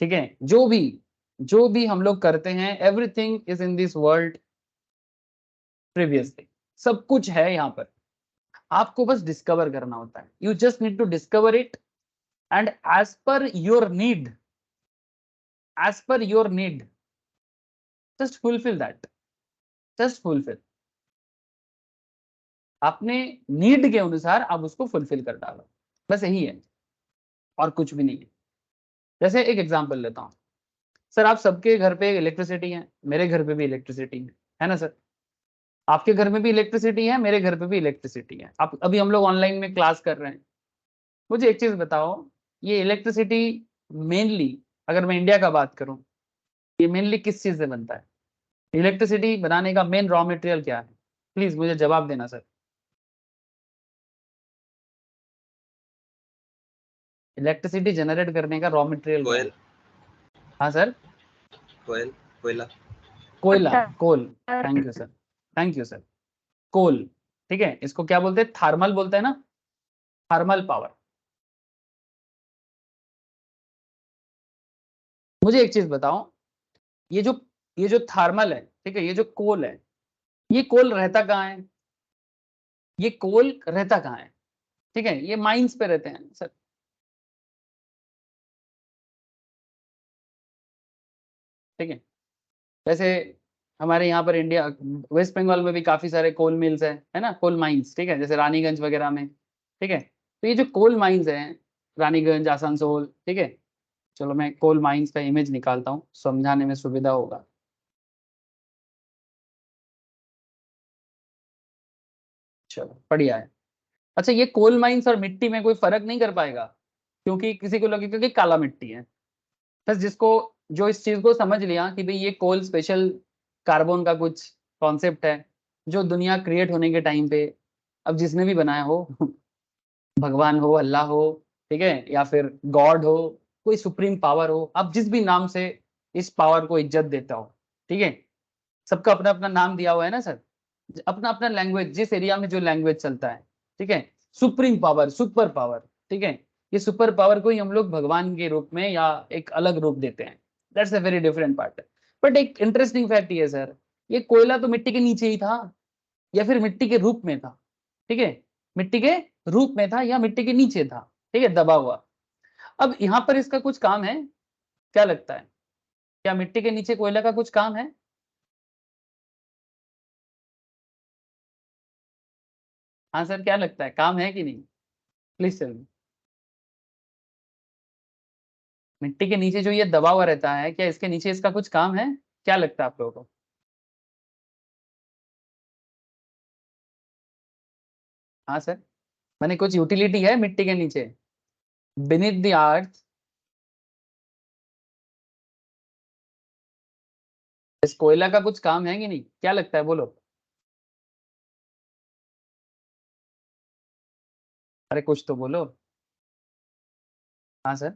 ठीक है, जो भी हम लोग करते हैं, everything is in this world previously, सब कुछ है यहाँ पर, आपको बस डिस्कवर करना होता है। You just need to discover it, and as per your need, as per your need, just fulfil that, just fulfil, अपने नीड के अनुसार आप उसको फुलफिल कर डालो, बस यही है और कुछ भी नहीं है। जैसे एक एग्जांपल लेता हूँ सर, आप सबके घर पे इलेक्ट्रिसिटी है, मेरे घर पे भी इलेक्ट्रिसिटी है ना सर, आपके घर में भी इलेक्ट्रिसिटी है, मेरे घर पे भी इलेक्ट्रिसिटी है। आप अभी हम लोग ऑनलाइन में क्लास कर रहे हैं, मुझे एक चीज बताओ, ये इलेक्ट्रिसिटी मेनली, अगर मैं इंडिया का बात करूं, ये मेनली किस चीज से बनता है? इलेक्ट्रिसिटी बनाने का मेन रॉ मटेरियल क्या है? प्लीज मुझे जवाब देना सर। इलेक्ट्रिसिटी जनरेट करने का रॉ मटेरियल क्या है? कोयल हाँ सर, कोयल कोयला कोयला, अच्छा। Coal, thank you sir, thank you sir, coal. ठीक है, इसको क्या बोलते हैं? थर्मल बोलते हैं ना, थर्मल पावर। मुझे एक चीज बताओ, ये जो ये जो थर्मल है, ठीक है, ये जो कोल है, ये कोल रहता कहाँ है? ये कोल रहता कहाँ है? ठीक है, ये माइंस पे रहते हैं सर। ठीक है, वैसे हमारे यहाँ पर इंडिया, वेस्ट बंगाल में भी काफी सारे कोल मिल्स है ना, कोल माइंस। ठीक है, जैसे रानीगंज वगैरह में। ठीक है, तो ये जो कोल माइंस हैं, रानीगंज, आसनसोल, ठीक है, चलो मैं कोल माइंस का इमेज निकालता हूँ, समझाने में सुविधा होगा। चलो बढ़िया है। अच्छा, ये कोल माइंस और मिट्टी में कोई फर्क नहीं कर पाएगा, क्योंकि किसी को लगेगा कि काला मिट्टी है, बस जिसको, जो इस चीज को समझ लिया कि भाई ये कोल स्पेशल कार्बन का कुछ कॉन्सेप्ट है, जो दुनिया क्रिएट होने के टाइम पे, अब जिसने भी बनाया हो, भगवान हो, अल्लाह हो, ठीक है, या फिर गॉड हो, कोई सुप्रीम पावर हो, आप जिस भी नाम से इस पावर को इज्जत देता हो, ठीक है, सबका अपना अपना नाम दिया हुआ है ना सर, अपना अपना लैंग्वेज, जिस एरिया में जो लैंग्वेज चलता है। ठीक है, सुप्रीम पावर, सुपर पावर, ठीक है, ये सुपर पावर को ही हम लोग भगवान के रूप में या एक अलग रूप देते हैं। That's a very different part. But एक इंटरेस्टिंग फैक्ट ये है सर, ये कोयला तो मिट्टी के नीचे ही था, या फिर मिट्टी के रूप में था? ठीक है, मिट्टी के रूप में था या मिट्टी के नीचे था, ठीक है, दबा हुआ। अब यहाँ पर इसका कुछ काम है, क्या लगता है? क्या मिट्टी के नीचे कोयला का कुछ काम है? हाँ सर, क्या लगता है, काम है कि नहीं? Please tell me. मिट्टी के नीचे जो ये दबा हुआ रहता है, क्या इसके नीचे इसका कुछ काम है? क्या लगता है आप लोगों को? हाँ सर, मैंने कुछ यूटिलिटी है मिट्टी के नीचे, बीनीथ द अर्थ, इस कोयला का कुछ काम है कि नहीं? क्या लगता है, बोलो। अरे कुछ तो बोलो। हाँ सर,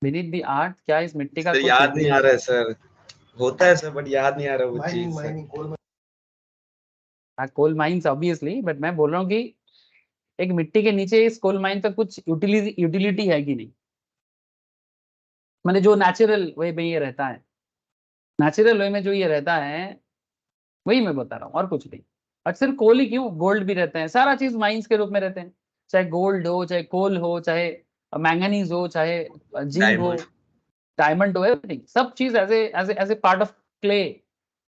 बीनीथ द अर्थ, क्या इस मिट्टी का सर कुछ याद नहीं आ रहा है सर, होता है सर बट याद नहीं आ रहा वो चीज सर। हाँ, कोल माइंस ऑब्वियसली, बट मैं बोल रहा हूँ कि एक मिट्टी के नीचे इस कोल माइन का कुछ यूटिलिटी है कि नहीं? मैंने जो नेचुरल वे में ये रहता है, नेचुरल वे में जो ये रहता है, वही मैं बता रहा हूँ, और कुछ नहीं। और सिर्फ कोल ही क्यों, गोल्ड भी रहते हैं, सारा चीज माइंस के रूप में रहते हैं, चाहे गोल्ड हो, चाहे कोल हो, चाहे मैंगनीज हो, चाहे जिंक हो, डायमंड। डायमंड हो, एवरीथिंग, सब चीज as a part of clay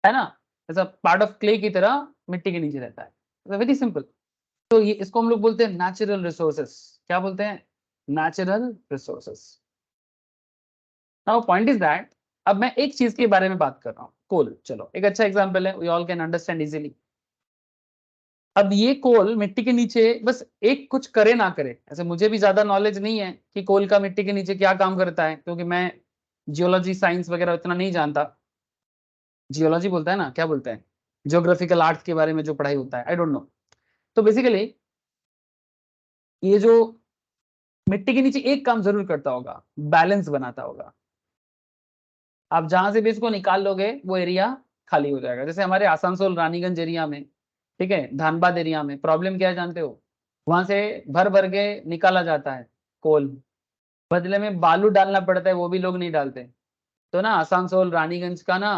है ना, ऐसा पार्ट ऑफ क्ले की तरह मिट्टी के नीचे रहता है। Very simple. तो ये इसको हम लोग बोलते हैं नेचुरल रिसोर्सेस। क्या बोलते हैं? Natural resources. Now point is that अब मैं एक चीज के बारे में बात कर रहा हूँ, कोल। चलो एक अच्छा एग्जांपल है, we all can understand easily. अब ये कोल मिट्टी के नीचे बस एक कुछ करे ना करे, ऐसे मुझे भी ज्यादा नॉलेज नहीं है कि कोल का मिट्टी के नीचे क्या काम करता है, क्योंकि मैं जियोलॉजी साइंस वगैरह इतना नहीं जानता। जियोलॉजी बोलता है ना, क्या बोलते हैं, जियोग्राफिकल आर्ट के बारे में जो पढ़ाई होता है, आई डोंट नो। तो बेसिकली ये जो मिट्टी के नीचे एक काम जरूर करता होगा, बैलेंस बनाता होगा। आप जहां से भी इसको निकाल लोगे वो एरिया खाली हो जाएगा। जैसे हमारे आसनसोल रानीगंज एरिया में, ठीक है, धानबाद एरिया में प्रॉब्लम क्या है जानते हो? वहां से भर भर के निकाला जाता है कोल, बदले में बालू डालना पड़ता है, वो भी लोग नहीं डालते। तो ना आसनसोल रानीगंज का ना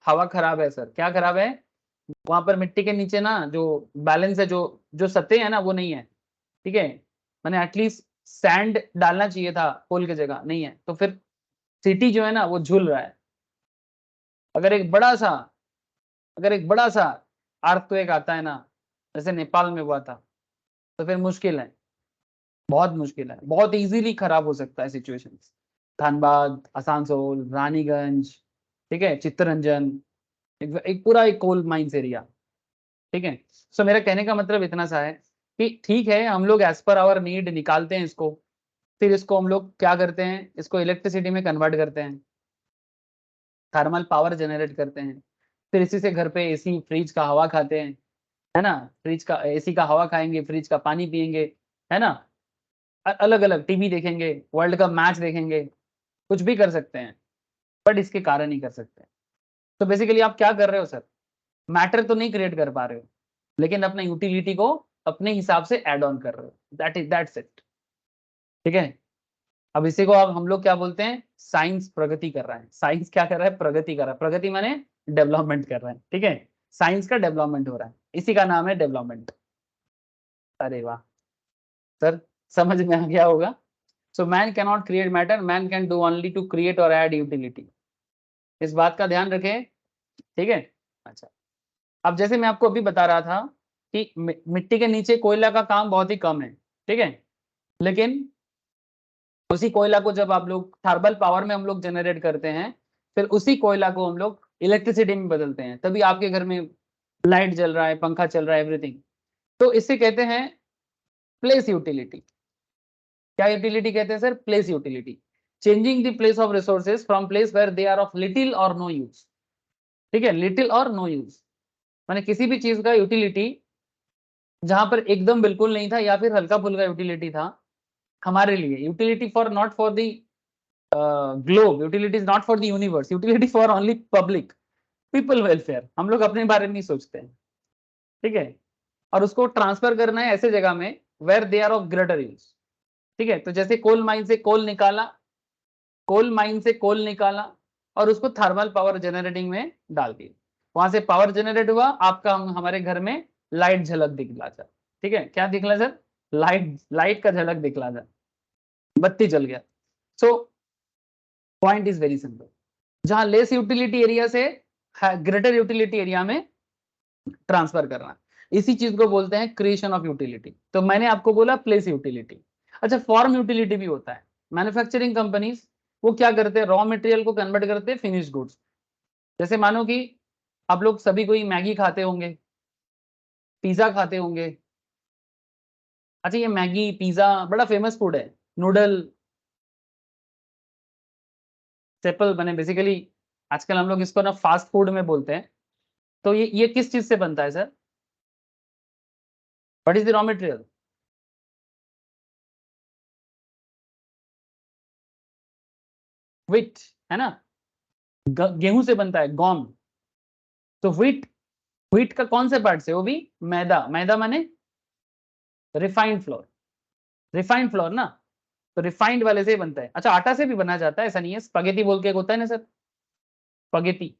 हवा खराब है सर। क्या खराब है? वहां पर मिट्टी के नीचे ना जो बैलेंस है, जो जो सतह है ना वो नहीं है, ठीक है। मैंने एटलीस्ट सैंड डालना चाहिए था कोल की जगह, नहीं है। तो फिर सिटी जो है ना वो झूल रहा है। अगर एक बड़ा सा अर्थक्वेक आता है ना, जैसे नेपाल में हुआ था, तो फिर मुश्किल है, बहुत मुश्किल है, बहुत इजीली खराब हो सकता है सिचुएशन। धनबाद, आसनसोल, रानीगंज, ठीक है, चित्तरंजन, एक पूरा एक कोल माइंस एरिया, ठीक है। सो मेरा कहने का मतलब इतना सा है कि ठीक है, हम लोग एज पर आवर नीड निकालते हैं इसको, फिर इसको हम लोग क्या करते हैं, इसको इलेक्ट्रिसिटी में कन्वर्ट करते हैं, थर्मल पावर जनरेट करते हैं, फिर इसी से घर पे एसी फ्रिज का हवा खाते हैं, है ना, फ्रिज का एसी का हवा खाएंगे, फ्रिज का पानी पियेंगे, है ना, अलग अलग टीवी देखेंगे, वर्ल्ड का मैच देखेंगे, कुछ भी कर सकते हैं, बट इसके कारण ही कर सकते हैं। तो बेसिकली आप क्या कर रहे हो सर? मैटर तो नहीं क्रिएट कर पा रहे हो, लेकिन अपने यूटिलिटी को अपने हिसाब से ऐड ऑन कर रहे हो, दैट्स इट, ठीक है। अब इसी को अब हम लोग क्या बोलते हैं? साइंस प्रगति कर रहा है। साइंस क्या कर रहा है? प्रगति कर रहा है। प्रगति माने डेवलपमेंट कर रहा है, ठीक है। साइंस का डेवलपमेंट हो रहा है, इसी का नाम है डेवलपमेंट। अरे वाह सर, समझ में आ गया होगा। So man cannot create matter, man can do only to create और ऐड यूटिलिटी। इस बात का ध्यान रखें, ठीक है। अच्छा, अब जैसे मैं आपको अभी बता रहा था कि मिट्टी के नीचे कोयला का काम बहुत ही कम है, ठीक है, लेकिन उसी कोयला को जब आप लोग थर्मल पावर में हम लोग जनरेट करते हैं, फिर उसी कोयला को हम लोग इलेक्ट्रिसिटी में बदलते हैं, तभी आपके घर में लाइट जल रहा है, पंखा चल रहा है, एवरीथिंग। तो इसे कहते हैं प्लेस यूटिलिटी। क्या यूटिलिटी कहते हैं sir? Place utility. Changing the place of resources from place where they are of little और नो यूज, ठीक है, लिटिल और नो यूज, माने किसी भी चीज का यूटिलिटी जहां पर एकदम बिल्कुल नहीं था या फिर हल्का फुल्का यूटिलिटी था हमारे लिए, utility for not for the globe, utility is not for the universe, utility for only public people welfare. हम लोग अपने बारे में नहीं सोचते हैं, ठीक है, और उसको ट्रांसफर करना है ऐसे जगह में where they are of greater use, ठीक है। तो जैसे कोल माइन से कोल निकाला, और उसको थर्मल पावर जनरेटिंग में डाल दिया, वहां से पावर जनरेट हुआ, आपका हमारे घर में लाइट झलक दिखला जा, ठीक है। क्या दिखला सर? लाइट का झलक दिखला जा, बत्ती जल गया। So point is very simple, जहां लेस यूटिलिटी एरिया से ग्रेटर यूटिलिटी एरिया में ट्रांसफर करना, इसी चीज को बोलते हैं क्रिएशन ऑफ यूटिलिटी। तो मैंने आपको बोला प्लेस यूटिलिटी। अच्छा, फॉर्म यूटिलिटी भी होता है। मैन्युफैक्चरिंग कंपनीज वो क्या करते हैं? रॉ मटेरियल को कन्वर्ट करते हैं फिनिश गुड्स। जैसे मानो कि आप लोग सभी कोई मैगी खाते होंगे, पिज्जा खाते होंगे। अच्छा, ये मैगी पिज्जा बड़ा फेमस फूड है, नूडल स्टेपल बने बेसिकली। आजकल हम लोग इसको ना फास्ट फूड में बोलते हैं। तो ये किस चीज से बनता है sir? What is the raw material? Wheat, है ना, गेहूं से बनता है, गॉम। तो व्हीट का कौन से पार्ट से? वो भी मैदा। मैदा माने रिफाइंड फ्लोर, रिफाइंड फ्लोर ना, तो रिफाइंड वाले से ही बनता है। अच्छा, आटा से भी बना जाता है, ऐसा नहीं है। स्पगेटी बोल के एक होता है ना सर, स्पगेटी।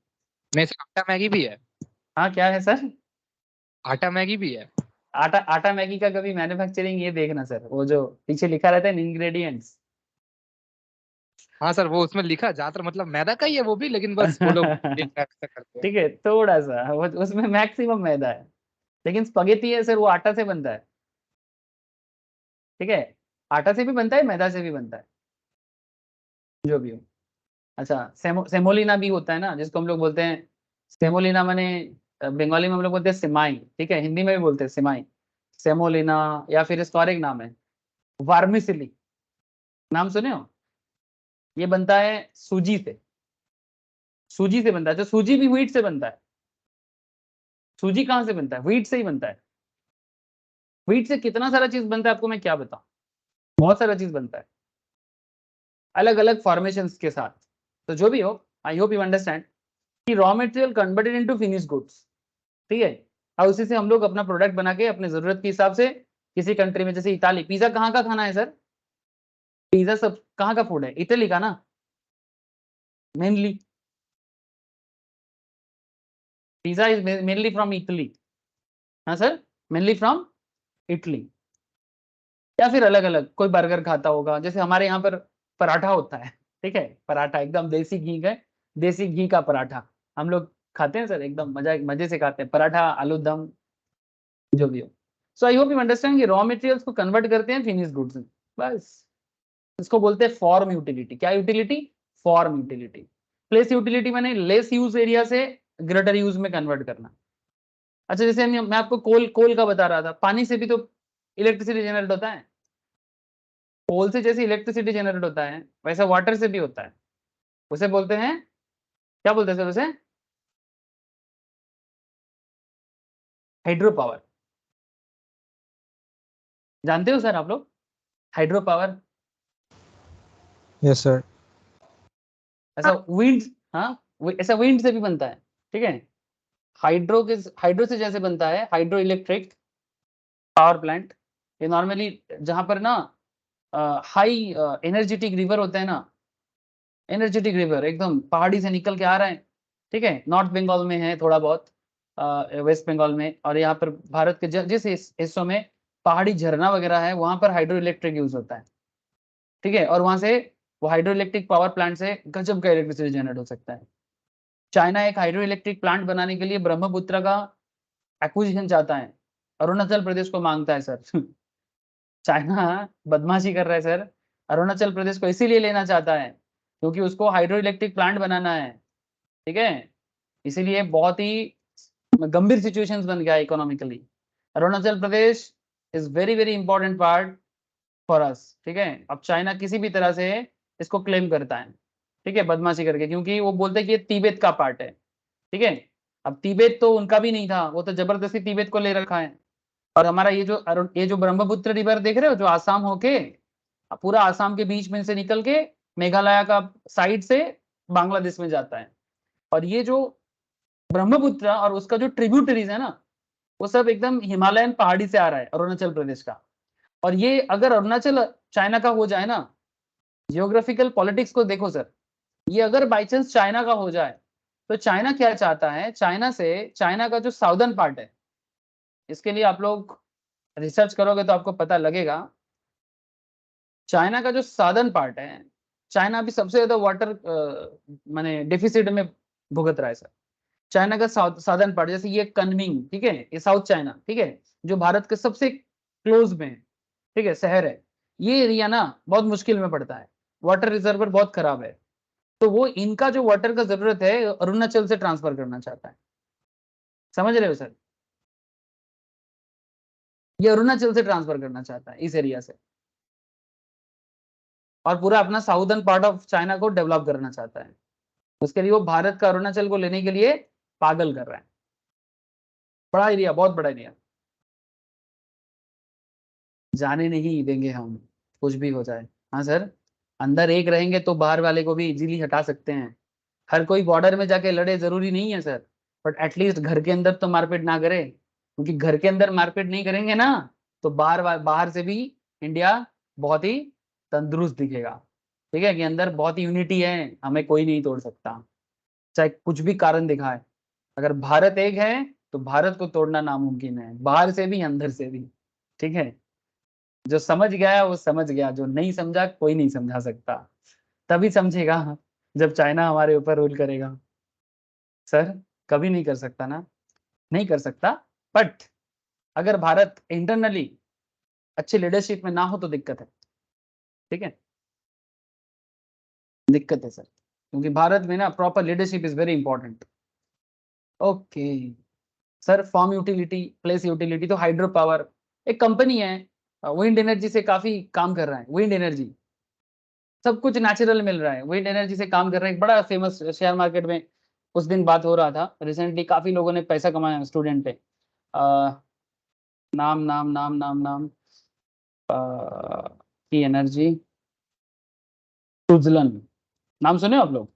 नहीं सर, आटा मैगी भी है। हाँ, क्या है सर? आटा मैगी भी है। आटा मैगी का कभी मैन्युफैक्चरिंग ये देखना सर, वो जो पीछे लिखा रहता है इंग्रेडिएंट्स, हाँ सर, वो उसमें लिखा ज्यादातर मतलब मैदा का ही है वो भी, लेकिन बस वो लोग ऐसा करते हैं। ठीक है, थोड़ा सा उसमें मैक्सिमम मैदा है, लेकिन स्पगेटी है सर, वो आटा से बनता है। ठीक है, आटा से भी बनता है, मैदा से भी बनता है, जो भी हो। अच्छा, सेमोलिना भी होता है ना, जिसको हम लोग बोलते हैं सेमोलिना, माने बंगाली में हम लोग बोलते हैं सिमाई, ठीक है, हिंदी में भी बोलते हैं सिमाई, सेमोलिना, या फिर इसका और एक नाम है वार्मिसिली, नाम सुने हो? ये बनता है सूजी से, सूजी से बनता है। तो सूजी भी व्हीट से बनता है। सूजी कहाँ से बनता है? व्हीट से ही बनता है। व्हीट से कितना सारा चीज बनता है आपको मैं क्या बताऊं, बहुत सारा चीज बनता है, अलग अलग फॉर्मेशंस के साथ। तो जो भी हो, आई होप यू अंडरस्टैंड कि raw material converted into finish goods, ठीक है, और उसी से हम लोग अपना प्रोडक्ट बना के अपने जरूरत के हिसाब से किसी कंट्री में, जैसे इताली, पिज्जा कहाँ का खाना है सर? पिज्जा सब कहाँ का फूड है? इटली का ना, mainly pizza is mainly from Italy. हाँ सर, मेनली फ्रॉम इटली। या फिर अलग अलग कोई बर्गर खाता होगा, जैसे हमारे यहाँ पर पराठा होता है, ठीक है, पराठा एकदम देसी घी का, देसी घी का पराठा हम लोग खाते हैं सर, एकदम मजे से खाते हैं पराठा, आलू दम, जो भी हो। सो आई होप यू अंडरस्टैंड कि रॉ मटेरियल्स को कन्वर्ट करते हैं फिनिश गुड्स में, बस। इसको बोलते हैं फॉर्म यूटिलिटी। क्या utility? Form utility. Place utility मैंने लेस यूज एरिया से ग्रेटर यूज में कन्वर्ट करना। अच्छा, जैसे मैं आपको कोल कोल का बता रहा था, पानी से भी तो इलेक्ट्रिसिटी जनरेट होता है। कोल से जैसे इलेक्ट्रिसिटी जनरेट होता है, वैसा वाटर से भी होता है। उसे बोलते हैं, क्या बोलते हैं सर उसे? Hydro power. जानते हो सर आप लोग हाइड्रो पावर? Yes, sir. ऐसा विंड, हाँ, ऐसा विंड से भी बनता है, ठीक है। हाइड्रो से जैसे बनता है हाइड्रो इलेक्ट्रिक पावर प्लांट, ये नॉर्मली जहां पर ना हाई एनर्जेटिक रिवर होते हैं ना, एनर्जेटिक रिवर एकदम पहाड़ी से निकल के आ रहे हैं, ठीक है, नॉर्थ बंगाल में है थोड़ा बहुत, वेस्ट बंगाल में, और यहाँ पर भारत के जिस हिस्सों में पहाड़ी झरना वगैरह है, वहां पर हाइड्रो इलेक्ट्रिक यूज होता है, ठीक है, और वहां से वो हाइड्रो इलेक्ट्रिक पावर प्लांट से गजब का इलेक्ट्रिसिटी जनरेट हो सकता है। चाइना एक हाइड्रो इलेक्ट्रिक प्लांट बनाने के लिए ब्रह्मपुत्र का एक्विजिशन चाहता है, अरुणाचल प्रदेश को मांगता है सर। चाइना बदमाशी कर रहा है सर, अरुणाचल प्रदेश को इसीलिए लेना चाहता है क्योंकि उसको हाइड्रो इलेक्ट्रिक प्लांट बनाना है, ठीक है, इसीलिए बहुत ही गंभीर सिचुएशंस बन गया economically. Arunachal Pradesh is very very important part for us, ठीक है। अब चाइना किसी भी तरह से इसको क्लेम करता है, ठीक है, बदमाशी करके, क्योंकि वो बोलते हैं कि ये तिब्बत का पार्ट है, ठीक है। अब तिब्बत तो उनका भी नहीं था, वो तो जबरदस्ती तिब्बत को ले रखा है। और हमारा ये जो ब्रह्मपुत्र रिवर देख रहे हो, जो आसाम होके पूरा आसाम के बीच में से निकल के मेघालय का साइड से बांग्लादेश में जाता है, और ये जो ब्रह्मपुत्र और उसका जो ट्रिब्यूटरीज है ना, वो सब एकदम हिमालयन पहाड़ी से आ रहा है, अरुणाचल प्रदेश का। और ये अगर अरुणाचल चाइना का हो जाए ना, जियोग्राफिकल पॉलिटिक्स को देखो सर, ये अगर बाई चांस चाइना का हो जाए, तो चाइना क्या चाहता है? चाइना का जो साउदर्न पार्ट है, इसके लिए आप लोग रिसर्च करोगे तो आपको पता लगेगा। चाइना का जो साउदर्न पार्ट है, चाइना अभी सबसे ज्यादा वाटर माने डिफिसिट में भुगत रहा है सर। चाइना का साउदर्न पार्ट, जैसे ये कनमिंग, ठीक है, ये साउथ चाइना, ठीक है, जो भारत के सबसे क्लोज में है, ठीक है, शहर है, ये एरिया ना बहुत मुश्किल में पड़ता है, वाटर रिजर्वर बहुत खराब है। तो वो इनका जो वाटर का जरूरत है अरुणाचल से ट्रांसफर करना चाहता है, समझ रहे हो सर? ये अरुणाचल से ट्रांसफर करना चाहता है इस एरिया से, और पूरा अपना साउदर्न पार्ट ऑफ चाइना को डेवलप करना चाहता है। उसके लिए वो भारत का अरुणाचल को लेने के लिए पागल कर रहा है। बड़ा एरिया, बहुत बड़ा एरिया, जाने नहीं देंगे हम, कुछ भी हो जाए। हाँ सर, अंदर एक रहेंगे तो बाहर वाले को भी इजीली हटा सकते हैं। हर कोई बॉर्डर में जाके लड़े जरूरी नहीं है सर, बट एटलीस्ट घर के अंदर तो मारपीट ना करे, क्योंकि घर के अंदर मारपीट नहीं करेंगे ना, तो बाहर बाहर से भी इंडिया बहुत ही तंदुरुस्त दिखेगा, ठीक है, कि अंदर बहुत ही यूनिटी है, हमें कोई नहीं तोड़ सकता, चाहे कुछ भी कारण दिखाए। अगर भारत एक है तो भारत को तोड़ना नामुमकिन है, बाहर से भी अंदर से भी, ठीक है। जो समझ गया वो समझ गया, जो नहीं समझा कोई नहीं समझा सकता। तभी समझेगा जब चाइना हमारे ऊपर रूल करेगा। सर कभी नहीं कर सकता ना, नहीं कर सकता, बट अगर भारत इंटरनली अच्छी लीडरशिप में ना हो तो दिक्कत है, ठीक है, दिक्कत है सर, क्योंकि भारत में ना proper leadership is very important. Okay sir, form utility, place utility, तो हाइड्रो पावर एक कंपनी है, विंड एनर्जी से काफी काम कर रहा है, विंड एनर्जी सब कुछ नेचुरल मिल रहा है, विंड एनर्जी से काम कर रहा है, एक बड़ा फेमस शेयर मार्केट में उस दिन बात हो रहा था रिसेंटली, काफी लोगों ने पैसा कमाया स्टूडेंट पे। नाम नाम नाम नाम नाम की एनर्जी, सुजलन, नाम सुने आप लोग?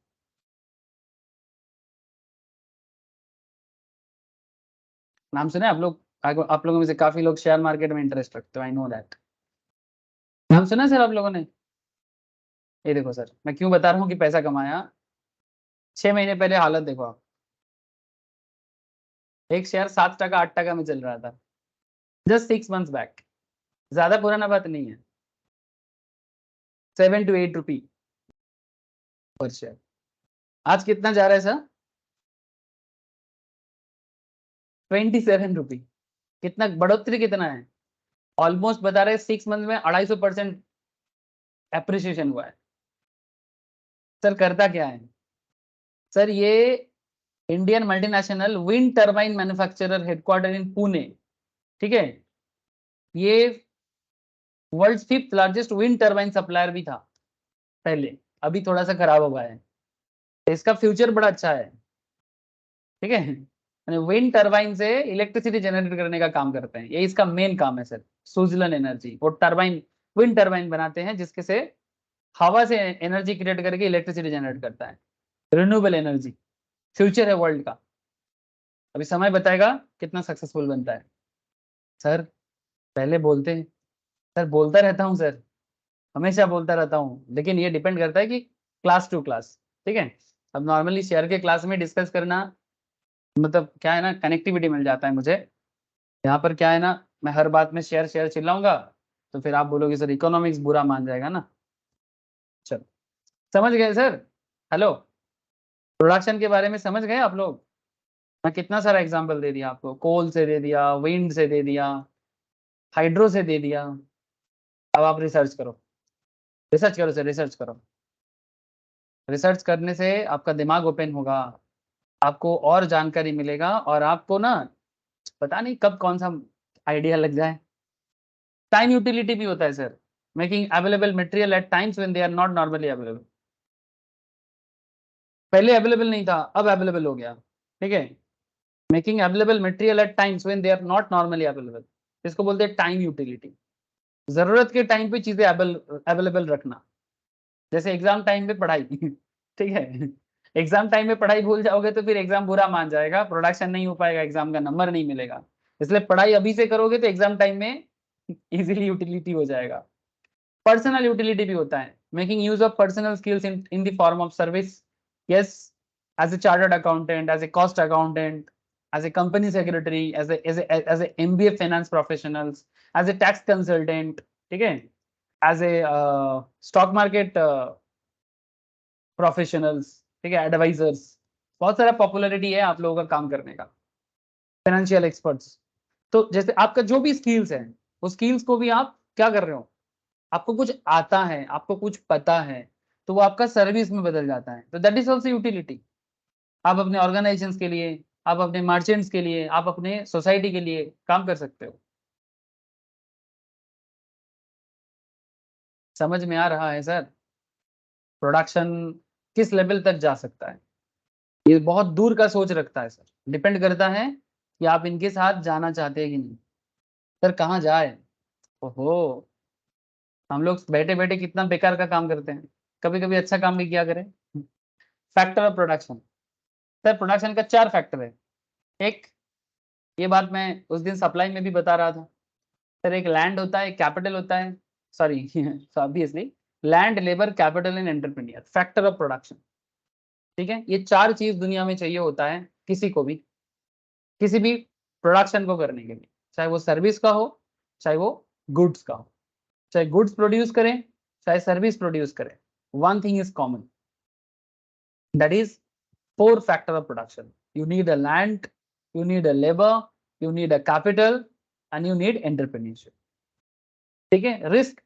नाम सुने आप लोग? आप लोगों में से काफी लोग शेयर मार्केट में इंटरेस्ट रखते हो, आई नो दैट। नाम सुना सर आप लोगों ने? ये देखो सर, मैं क्यों बता रहा हूँ कि पैसा कमाया, 6 महीने पहले हालत देखो आप, एक शेयर 7 टका 8 टका में चल रहा था, जस्ट 6 मंथ्स बैक, ज्यादा पुराना बात नहीं है, 7 to 8 रुपी पर शेयर। आज कितना जा रहा है सर? 27 रुपी। कितना बढ़ोतरी कितना है? ऑलमोस्ट बता रहे 6 मंथ में 250% एप्रिसिएशन हुआ है। सर करता क्या है सर? ये Indian multinational wind turbine manufacturer headquarter in Pune, ठीक है, ये world 5th largest wind turbine supplier भी था पहले, अभी थोड़ा सा खराब हुआ है, तो इसका फ्यूचर बड़ा अच्छा है, ठीक है। विंड टर्बाइन से इलेक्ट्रिसिटी जनरेट करने का काम करते हैं, ये इसका मेन काम है सर। सुजलन एनर्जी वो टर्बाइन, विंड टर्बाइन बनाते हैं जिसके से हवा से एनर्जी क्रिएट करके इलेक्ट्रिसिटी जनरेट करता है, रिन्यूएबल एनर्जी, फ्यूचर है वर्ल्ड का। अभी समय बताएगा कितना सक्सेसफुल बनता है। सर पहले बोलते हैं, सर बोलता रहता हूँ सर, हमेशा बोलता रहता हूँ, लेकिन ये डिपेंड करता है कि क्लास टू क्लास, ठीक है। अब नॉर्मली शेयर के क्लास में डिस्कस करना मतलब क्या है ना, कनेक्टिविटी मिल जाता है मुझे। यहाँ पर क्या है ना, मैं हर बात में शेयर शेयर चिल्लाऊंगा तो फिर आप बोलोगे सर इकोनॉमिक्स बुरा मान जाएगा ना। चलो समझ गए सर? हेलो, प्रोडक्शन के बारे में समझ गए आप लोग? मैं कितना सारा एग्जांपल दे दिया आपको, कोल से दे दिया, विंड से दे दिया, हाइड्रो से दे दिया। अब आप रिसर्च करो, रिसर्च करो सर, रिसर्च करो। रिसर्च करने से आपका दिमाग ओपन होगा, आपको और जानकारी मिलेगा, और आपको ना पता नहीं कब कौन सा आइडिया लग जाए। टाइम यूटिलिटी भी होता है sir, making available material at times when they are not normally available. पहले अवेलेबल नहीं था, अब अवेलेबल हो गया, ठीक है। Making available material at times when they are not normally available, इसको बोलते हैं टाइम यूटिलिटी। जरूरत के टाइम पे चीजें अवेलेबल रखना, जैसे एग्जाम टाइम पे पढ़ाई ठीक है, एग्जाम टाइम में पढ़ाई भूल जाओगे तो फिर एग्जाम बुरा मान जाएगा, प्रोडक्शन नहीं हो पाएगा, एग्जाम का नंबर नहीं मिलेगा। इसलिए पढ़ाई अभी से करोगे तो एग्जाम टाइम में इजीली यूटिलिटी हो जाएगा। पर्सनल यूटिलिटी भी होता है, making use of personal skills in the form of service. Yes, as a chartered accountant, as a cost accountant, as a company secretary, as a MBA finance professionals, as a tax consultant, ठीक है, as a stock market professionals, ठीक है, advisers, बहुत सारा popularity है आप लोगों का काम करने का, फाइनेंशियल एक्सपर्ट्स। तो जैसे आपका जो भी स्किल्स है, उस स्किल्स को भी आप क्या कर रहे हो, आपको कुछ आता है, आपको कुछ पता है, तो वो आपका सर्विस में बदल जाता है, तो दैट इज ऑल्सो यूटिलिटी। आप अपने ऑर्गेनाइजेशंस के लिए, आप अपने मर्चेंट्स के लिए, आप अपने सोसाइटी के लिए काम कर सकते हो। समझ में आ रहा है सर? प्रोडक्शन किस लेवल तक जा सकता है, ये बहुत दूर का सोच रखता है सर, डिपेंड करता है कि आप इनके साथ जाना चाहते हैं कि नहीं। सर कहाँ जाए? ओहो, हम लोग बैठे बैठे कितना बेकार का काम करते हैं, कभी कभी अच्छा काम भी किया करें। Factor of production, sir production का 4 फैक्टर है। एक, ये बात मैं उस दिन सप्लाई में भी बता रहा था सर, एक लैंड होता है, कैपिटल होता है, sorry obviously land, labour, capital and entrepreneur, factor of production, ठीक है। ये 4 चीज दुनिया में चाहिए होता है किसी को भी, किसी भी प्रोडक्शन को करने के लिए, चाहे वो सर्विस का हो, चाहे वो गुड्स का हो, चाहे गुड्स प्रोड्यूस करें, चाहे सर्विस प्रोड्यूस करें, one thing is common, that is 4 factor of production. You need a land, you need a labor, you need a capital, and you need entrepreneurship. ठीक है, रिस्क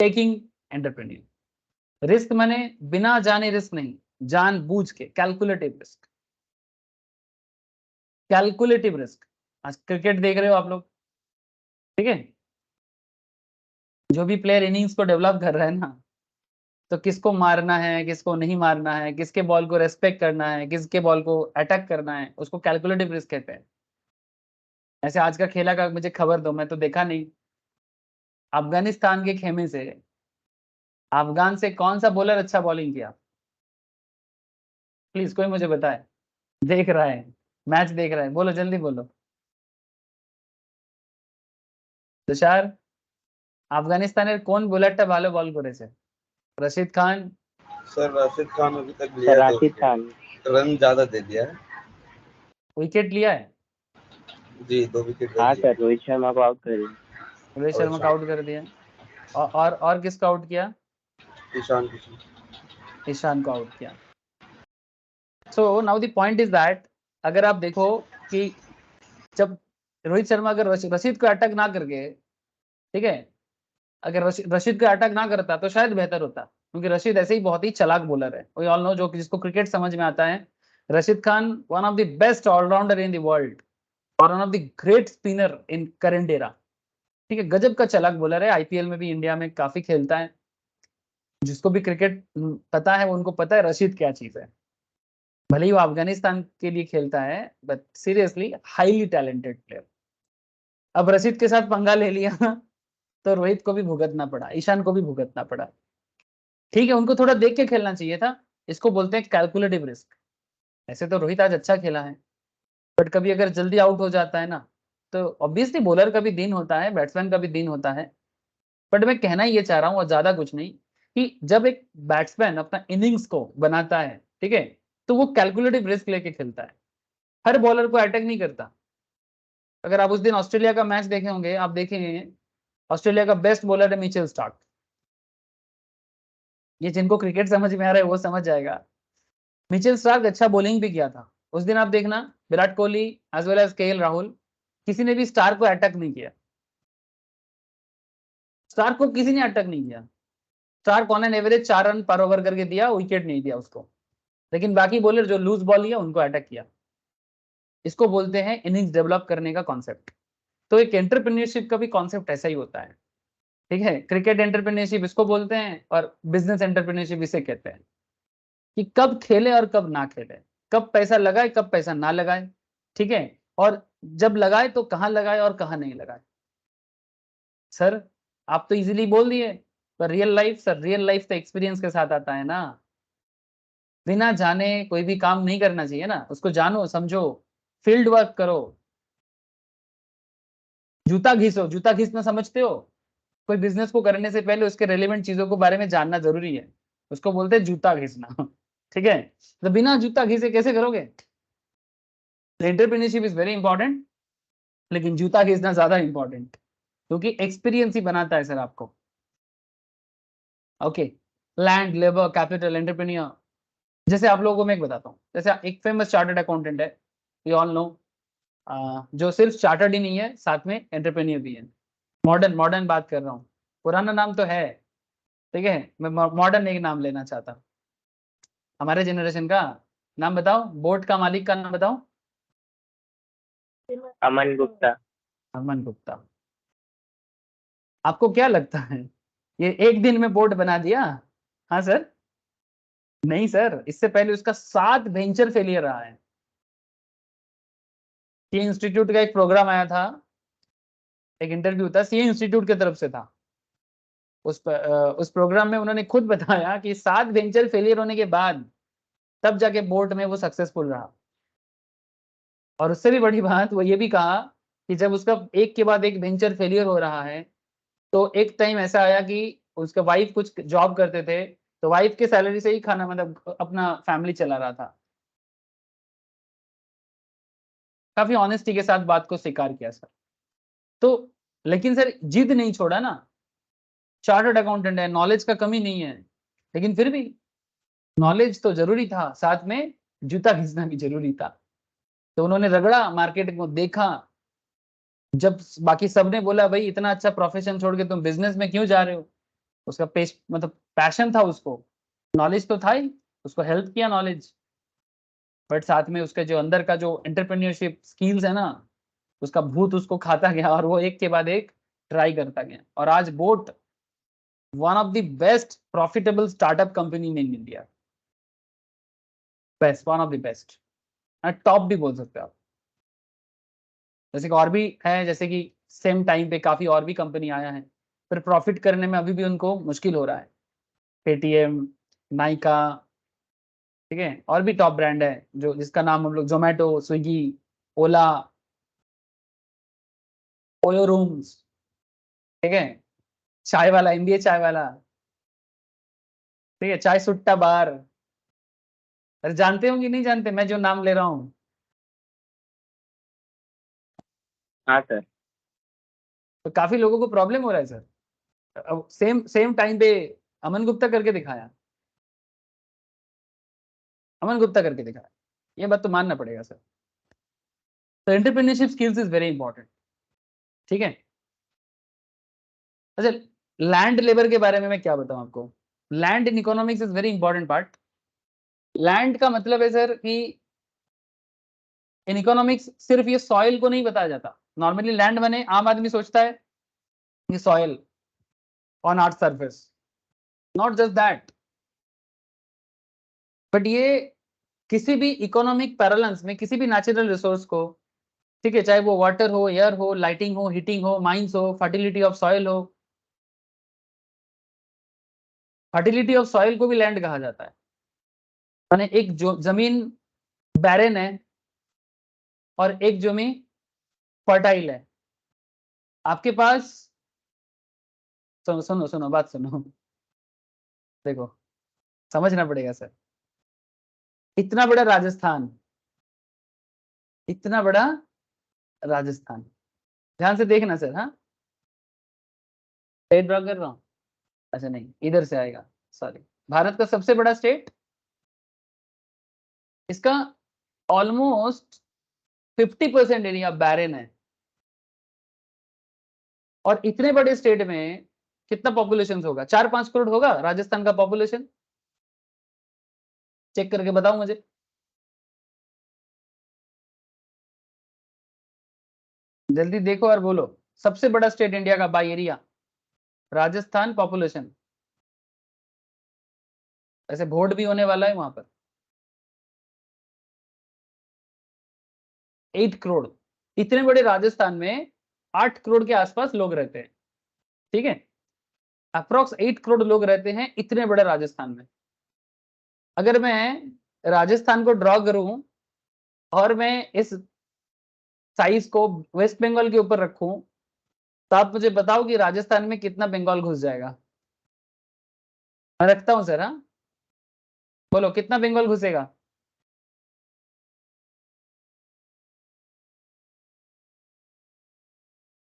टेकिंग एंटरप्रेन्योर। रिस्क माने बिना जाने risk नहीं, जान बूझ के, कैलकुलेटिव रिस्क। कैलकुलेटिव रिस्क, आज क्रिकेट देख रहे हो आप लोग, ठीक है, जो भी प्लेयर इनिंग्स को डेवलप कर रहा है ना, तो किसको मारना है, किसको नहीं मारना है, किसके बॉल को रेस्पेक्ट करना है, किसके बॉल को अटैक करना है, उसको कैलकुलेटिव रिस्क कहते हैं। ऐसे आज का खेला का मुझे खबर दो, मैं तो देखा नहीं। अफगानिस्तान के खेमे से, अफगान से कौन सा बॉलर अच्छा बॉलिंग किया? प्लीज कोई मुझे बताए, देख रहा है, मैच देख रहा है, बोलो जल्दी बोलो। तुषार, अफगानिस्तान कौन बुलेट भालो बॉल करेছে? रशीद खान। सर राशिद खान अभी तक लिया, राशिद खान रन ज्यादा दे दिया है। विकेट लिया है जी 2 विकेट। हाँ सर, रोहित शर्मा को आउट कर दिया। रोहित शर्मा को आउट कर दिया। और किसको आउट किया? ईशान को आउट किया। So now the point is that, अगर आप देखो कि जब रोहित शर्मा अगर रशीद को अटैक ना करके, ठीक है, अगर रशीद को अटैक ना करता तो शायद बेहतर होता, क्योंकि रशीद ऐसे ही बहुत ही चालाक बॉलर है। वी ऑल नो, जो जिसको क्रिकेट समझ में आता है, Rashid Khan one of the best allrounder in the world और one of the great spinner in current era. ठीक है, गजब का चालाक बॉलर है, आईपीएल में भी इंडिया में काफी खेलता है। जिसको भी क्रिकेट पता है उनको पता है रशीद क्या चीज है। भले ही वो अफगानिस्तान के लिए खेलता है, but seriously highly talented player. अब रशीद के साथ पंगा ले लिया तो रोहित को भी भुगतना पड़ा, ईशान को भी भुगतना पड़ा। ठीक है, उनको थोड़ा देख के खेलना चाहिए था। इसको बोलते हैं कैलकुलेटिव रिस्क। ऐसे तो रोहित आज अच्छा खेला है, बट कभी अगर जल्दी आउट हो जाता है ना, तो ऑब्वियसली बॉलर का भी दिन होता है, बैट्समैन का भी दिन होता है। बट मैं कहना ये चाह रहा हूँ, और ज्यादा कुछ नहीं, कि जब एक बैट्समैन अपना इनिंग्स को बनाता है, ठीक है, तो वो कैलकुलेटिव रिस्क लेके खेलता है, हर बॉलर को अटैक नहीं करता। अगर आप उस दिन ऑस्ट्रेलिया का मैच देखे होंगे, आप देखेंगे ऑस्ट्रेलिया का बेस्ट बॉलर है मिचेल स्टार्क। ये जिनको क्रिकेट समझ में आ रहा है वो समझ जाएगा। मिचेल स्टार्क अच्छा बॉलिंग भी किया था उस दिन। आप देखना, Virat Kohli as well as KL Rahul, किसी ने भी स्टार्क को अटैक नहीं किया। स्टार्क को किसी ने अटैक नहीं किया। Starc on an average 4 run पर ओवर करके दिया, विकेट नहीं दिया उसको। लेकिन बाकी बॉलर जो लूज बॉल लिया उनको अटैक किया। इसको बोलते हैं इनिंग्स डेवलप करने का कॉन्सेप्ट। तो एक एंटरप्रेन्योरशिप का भी कॉन्सेप्ट ऐसा ही होता है। ठीक है, क्रिकेट एंटरप्रेन्योरशिप इसको बोलते हैं, और बिजनेस एंटरप्रेन्योरशिप इसे कहते हैं, कि कब खेले और कब ना खेले, कब पैसा लगाए कब पैसा ना लगाए। ठीक है, और जब लगाए तो कहाँ लगाए और कहाँ नहीं लगाए। सर आप तो इजीली बोल दिए, पर real life, sir real life तो एक्सपीरियंस के साथ आता है ना। बिना जाने कोई भी काम नहीं करना चाहिए ना, उसको जानो समझो, फील्ड वर्क करो। जूता घिसो, जूता घिसना समझते हो? कोई बिजनेस को करने से पहले उसके रेलेवेंट चीजों के बारे में जानना जरूरी है, उसको बोलते हैं जूता घिसना। ठीक है, तो बिना जूता घिसे कैसे करोगे? एंटरप्रेन्योरशिप इज वेरी इंपॉर्टेंट, लेकिन जूता घिसना ज्यादा इंपॉर्टेंट, क्योंकि एक्सपीरियंस ही बनाता है सर आपको। Okay, land, labour, capital, entrepreneur. जैसे आप लोगों को मैं एक बताता हूँ, जैसे एक फेमस चार्टर्ड अकाउंटेंट है, वी ऑल नो, जो सिर्फ चार्टर्ड ही नहीं है, साथ में एंटरप्रेन्योर भी है। मॉडर्न बात कर रहा हूँ, पुराना नाम तो है, ठीक है, मैं मॉडर्न एक नाम लेना चाहता हूँ। हमारे जनरेशन का नाम बताओ, बोट का मालिक का नाम बताओ। अमन गुप्ता। अमन गुप्ता। आपको क्या लगता है ये एक दिन में बोट बना दिया? हाँ सर, नहीं सर, इससे पहले उसका 7 वेंचर फेलियर रहा है। सीए इंस्टीट्यूट का एक प्रोग्राम आया था, एक इंटरव्यू था, सीए इंस्टीट्यूट की तरफ से था। उस प्रोग्राम में उन्होंने खुद बताया कि 7 वेंचर फेलियर होने के बाद तब जाके बोट में वो सक्सेसफुल रहा। और उससे भी बड़ी बात वो ये भी कहा कि जब उसका एक के बाद एक वेंचर फेलियर हो रहा है, तो एक टाइम ऐसा आया कि उसका वाइफ कुछ जॉब करते थे, तो वाइफ के सैलरी से ही खाना, मतलब अपना फैमिली चला रहा था। काफी ऑनेस्टी के साथ बात को स्वीकार किया सर। तो लेकिन सर जिद नहीं छोड़ा ना, चार्टर्ड अकाउंटेंट है, नॉलेज का कमी नहीं है, लेकिन फिर भी नॉलेज तो जरूरी था, साथ में जूता घिसना भी जरूरी था। तो उन्होंने रगड़ा, मार्केट को देखा। जब बाकी सबने बोला भाई इतना अच्छा प्रोफेशन छोड़ के तुम बिजनेस में क्यों जा रहे हो, उसका मतलब पैशन था उसको, नॉलेज तो था ही, उसको हेल्प किया नॉलेज, बट साथ में उसके जो अंदर का जो एंटरप्रेन्योरशिप स्किल्स है ना, उसका भूत उसको खाता गया और वो एक के बाद एक ट्राई करता गया। और आज boat one of the best profitable startup company in India, best, one of the best, top भी बोल सकते हो आप। जैसे कि और भी है, जैसे कि सेम टाइम पे काफी और भी कंपनी आया है, पर प्रॉफिट करने में अभी भी उनको मुश्किल हो रहा है। पेटीएम, नाइका, ठीक है, और भी टॉप ब्रांड है जो जिसका नाम हम लोग जोमेटो, स्विगी, ओला, ओयो रूम्स, ठीक है, चाय वाला, एमबीए चाय वाला, ठीक है, चाय सुट्टा बार। अरे जानते हो कि नहीं जानते मैं जो नाम ले रहा हूँ? हाँ सर। तो काफी लोगों को प्रॉब्लम हो रहा है सर। अब सेम सेम टाइम पे अमन गुप्ता करके दिखाया, अमन गुप्ता करके दिखाया, ये बात तो मानना पड़ेगा सर। तो entrepreneurship skills is very important, ठीक है। अच्छा, लैंड लेबर के बारे में मैं क्या बताऊं आपको। Land in economics is very important part. Land का मतलब है सर कि इन इकोनॉमिक्स सिर्फ ये सॉइल को नहीं बताया जाता। नॉर्मली लैंड बने आम आदमी सोचता है ये soil on earth surface, not just that, but ये किसी भी इकोनॉमिक पैरेलल्स में किसी भी नेचुरल रिसोर्स को, ठीक है, चाहे वो वाटर हो, एयर हो, लाइटिंग हो, हीटिंग हो, माइंस हो, फर्टिलिटी ऑफ सॉइल हो, फर्टिलिटी ऑफ सॉइल को भी लैंड कहा जाता है। माने एक जो जमीन बैरन है और एक जमीन फर्टाइल है, आपके पास, सुनो सुनो सुनो बात सुनो, देखो समझना पड़ेगा सर। इतना बड़ा राजस्थान, इतना बड़ा राजस्थान, ध्यान से देखना सर, हाँ स्टेट ड्रॉ कर रहा हूँ, अच्छा नहीं इधर से आएगा, सॉरी। भारत का सबसे बड़ा स्टेट, इसका ऑलमोस्ट 50% एरिया बैरन है। और इतने बड़े स्टेट में कितना पॉपुलेशन होगा? 4-5 करोड़ होगा राजस्थान का पॉपुलेशन, चेक करके बताओ मुझे। जल्दी देखो और बोलो, सबसे बड़ा स्टेट इंडिया का बाई एरिया राजस्थान, पॉपुलेशन। ऐसे वोट भी होने वाला है वहां पर। 8 करोड़, इतने बड़े राजस्थान में 8 करोड़ के आसपास लोग रहते हैं, ठीक है, अप्रोक्स 8 करोड़ लोग रहते हैं इतने बड़े राजस्थान में। अगर मैं राजस्थान को ड्रॉ करूं और मैं इस साइज को वेस्ट बंगाल के ऊपर रखूं, तो आप मुझे बताओ कि राजस्थान में कितना बंगाल घुस जाएगा? मैं रखता हूं सर, हाँ बोलो कितना बंगाल घुसेगा?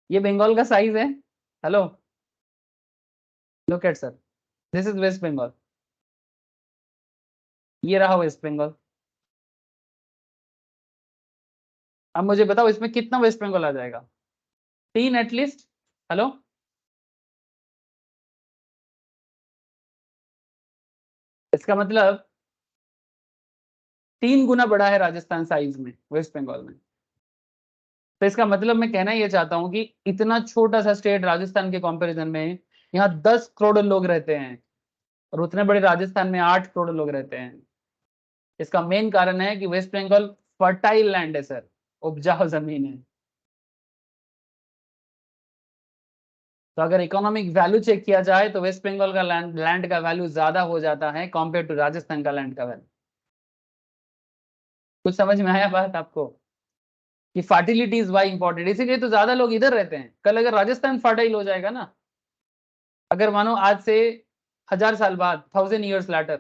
ये बंगाल का साइज है, hello, look at sir, this is West Bengal, ये रहा वेस्ट बंगाल। अब मुझे बताओ इसमें कितना वेस्ट बंगाल आ जाएगा? 3 एटलीस्ट, हेलो, इसका मतलब 3 गुना बड़ा है राजस्थान साइज में वेस्ट बंगाल में। तो इसका मतलब मैं कहना ये चाहता हूं कि इतना छोटा सा स्टेट राजस्थान के कंपैरिजन में यहाँ 10 करोड़ लोग रहते हैं, और उतने बड़े राजस्थान में 8 करोड़ लोग रहते हैं। इसका मेन कारण है कि वेस्ट बंगाल फर्टाइल लैंड है सर, उपजाऊ जमीन है। तो अगर इकोनॉमिक वैल्यू चेक किया जाए तो वेस्ट बंगाल का लैंड का वैल्यू ज्यादा हो जाता है कंपेयर टू राजस्थान का लैंड का वैल्यू। कुछ समझ में आया बात आपको कि फर्टिलिटी इज वाई इंपॉर्टेंट, इसीलिए तो ज्यादा लोग इधर रहते हैं। कल अगर राजस्थान फर्टाइल हो जाएगा ना, अगर मानो आज से 1000 साल बाद, 1000 years later,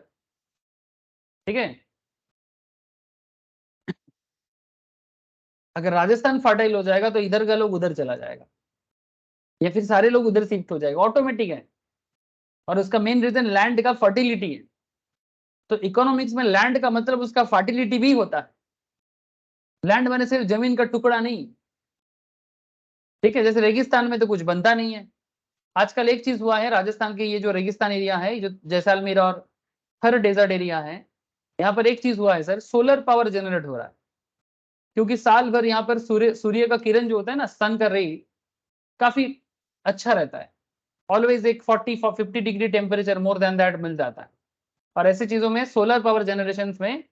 ठीक है, अगर राजस्थान फर्टाइल हो जाएगा तो इधर का लोग उधर चला जाएगा, या फिर सारे लोग उधर शिफ्ट हो जाएगा, ऑटोमेटिक है। और उसका मेन रीजन लैंड का फर्टिलिटी है। तो इकोनॉमिक्स में लैंड का मतलब उसका फर्टिलिटी भी होता है। लैंड मैंने सिर्फ जमीन का टुकड़ा नहीं, ठीक है। जैसे रेगिस्तान में तो कुछ बनता नहीं है। आजकल एक चीज हुआ है, राजस्थान के ये जो रेगिस्तान एरिया है, जो जैसलमेर और थर डेजर्ट एरिया है, यहाँ पर एक चीज हुआ है सर, सोलर पावर जनरेट हो रहा है। क्योंकि साल भर यहाँ पर सूर्य का किरण जो होता है ना, सन का रे, काफी अच्छा रहता है। ऑलवेज एक 40-50 degree temperature more than that मिल जाता है। और ऐसी चीजों में सोलर पावर जनरेशन में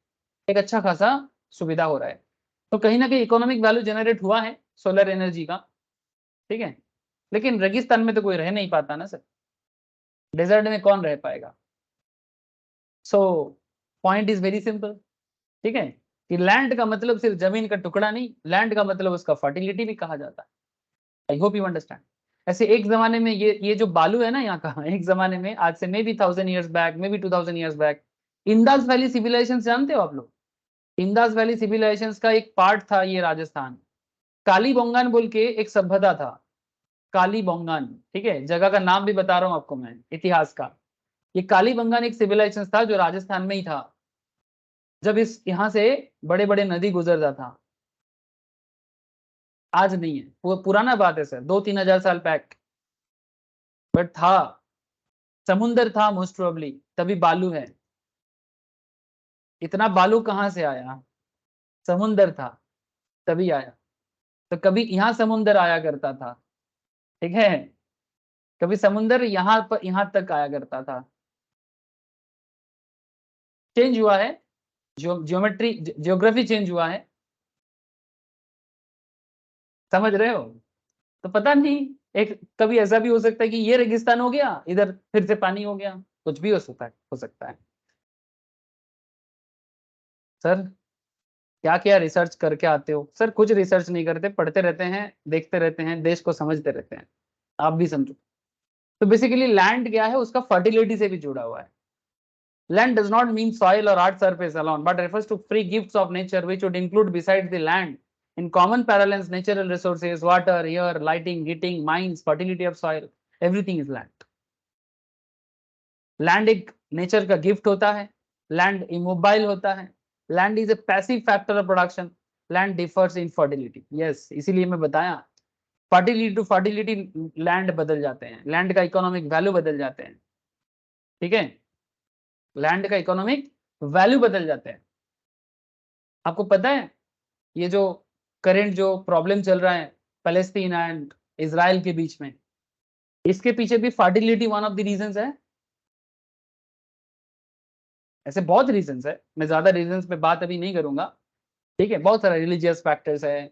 एक अच्छा खासा सुविधा हो रहा है। तो कहीं ना कहीं इकोनॉमिक वैल्यू जनरेट हुआ है सोलर एनर्जी का, ठीक है। लेकिन रेगिस्तान में तो कोई रह नहीं पाता ना सर, डेजर्ट में कौन रह पाएगा। So point is very simple, ठीक है, कि लैंड का मतलब सिर्फ जमीन का टुकड़ा नहीं, लैंड का मतलब उसका फर्टिलिटी भी कहा जाता है। I hope you understand. ऐसे एक जमाने में ये जो बालू है ना यहाँ का, एक जमाने में, आज से maybe 1000 years back, maybe 2000 years back, Indus valley civilisation जानते हो आप लोग? इंदास वैली सिविलाइजेशन का एक पार्ट था ये राजस्थान। कालीबंगान बोल के एक सभ्यता था, कालीबंगान, ठीक है, जगह का नाम भी बता रहा हूँ आपको मैं, इतिहास का। ये कालीबंगान एक सिविलाइजेशन था जो राजस्थान में ही था, जब इस यहाँ से बड़े बड़े नदी गुजरता था। आज नहीं है, वो पुराना बात है सर, 2-3 हजार साल बैक, बट था, समुंदर था मोस्ट प्रोबेबली, तभी बालू है। इतना बालू कहाँ से आया? समुंदर था तभी आया। तो कभी यहाँ समुंदर आया करता था, ठीक है, कभी समुंदर यहाँ पर यहाँ तक आया करता था। चेंज हुआ है, ज्योमेट्री ज्योग्राफी चेंज हुआ है, समझ रहे हो? तो पता नहीं, एक कभी ऐसा भी हो सकता है कि ये रेगिस्तान हो गया, इधर फिर से पानी हो गया, कुछ भी हो सकता है, हो सकता है। सर क्या क्या रिसर्च करके आते हो? सर कुछ रिसर्च नहीं करते, पढ़ते रहते हैं, देखते रहते हैं, देश को समझते रहते हैं, आप भी समझो। तो बेसिकली लैंड क्या है, उसका फर्टिलिटी से भी जुड़ा हुआ है। Land does not mean soil or hard surface alone, but refers to free gifts of nature which would include besides the land. In common parlance, natural resources, water, air, lighting, heating, mines, fertility of soil, everything is land. Land एक nature का gift होता है, land immobile होता है, land is A passive factor of production, land differs in fertility. Yes, इसीलिए मैं बताया, fertility to fertility land बदल जाते हैं, लैंड का इकोनॉमिक वैल्यू बदल जाते हैं, ठीक है, लैंड का इकोनॉमिक वैल्यू बदल जाते हैं। आपको पता है ये जो करंट जो प्रॉब्लम चल रहा है पैलेस्टीन एंड इजराइल के बीच में, इसके पीछे भी fertility one of the reasons है। ऐसे बहुत रीजंस है, मैं ज्यादा रीजंस पे बात अभी नहीं करूंगा, ठीक है, बहुत सारे रिलीजियस फैक्टर्स है,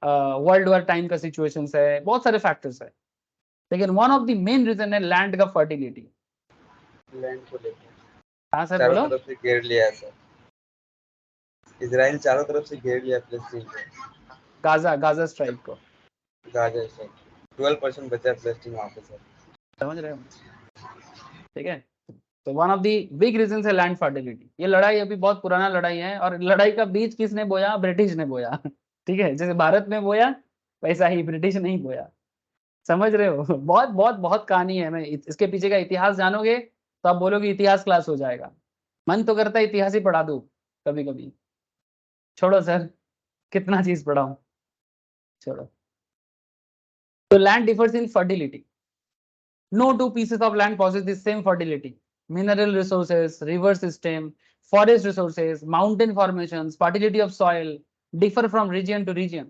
वर्ल्ड वॉर टाइम का सिचुएशंस है, बहुत सारे फैक्टर्स है, लेकिन one of the main reason है लैंड का फर्टिलिटी। लैंड को लेकर हाँ सर चारों बोलो। तरफ से घेर लिया है सर, इजराइल चारों तरफ से घेर लिया फिलिस्तीन को, गाजा स्ट्राइक को, गाजा सर 12% बचा है फिलिस्तीन वहाँ पे सर, समझ रहे हो? ठीक है, तो one of the big reason है लैंड फर्टिलिटी। ये लड़ाई अभी बहुत पुराना लड़ाई है, और लड़ाई का बीज किसने बोया? ब्रिटिश ने बोया ठीक है, जैसे भारत में बोया वैसा ही ब्रिटिश नहीं बोया, समझ रहे हो? बहुत बहुत बहुत कहानी है, मैं इसके पीछे का इतिहास जानोगे तो आप बोलोगे इतिहास क्लास हो जाएगा। मन तो करता है इतिहास ही पढ़ा दूं कभी कभी, छोड़ो सर, कितना चीज पढ़ाऊं, छोड़ो। तो land differs in fertility, no two pieces of land possess the same fertility. Mineral resources, river system, forest resources, mountain formations, fertility of soil differ from region to region.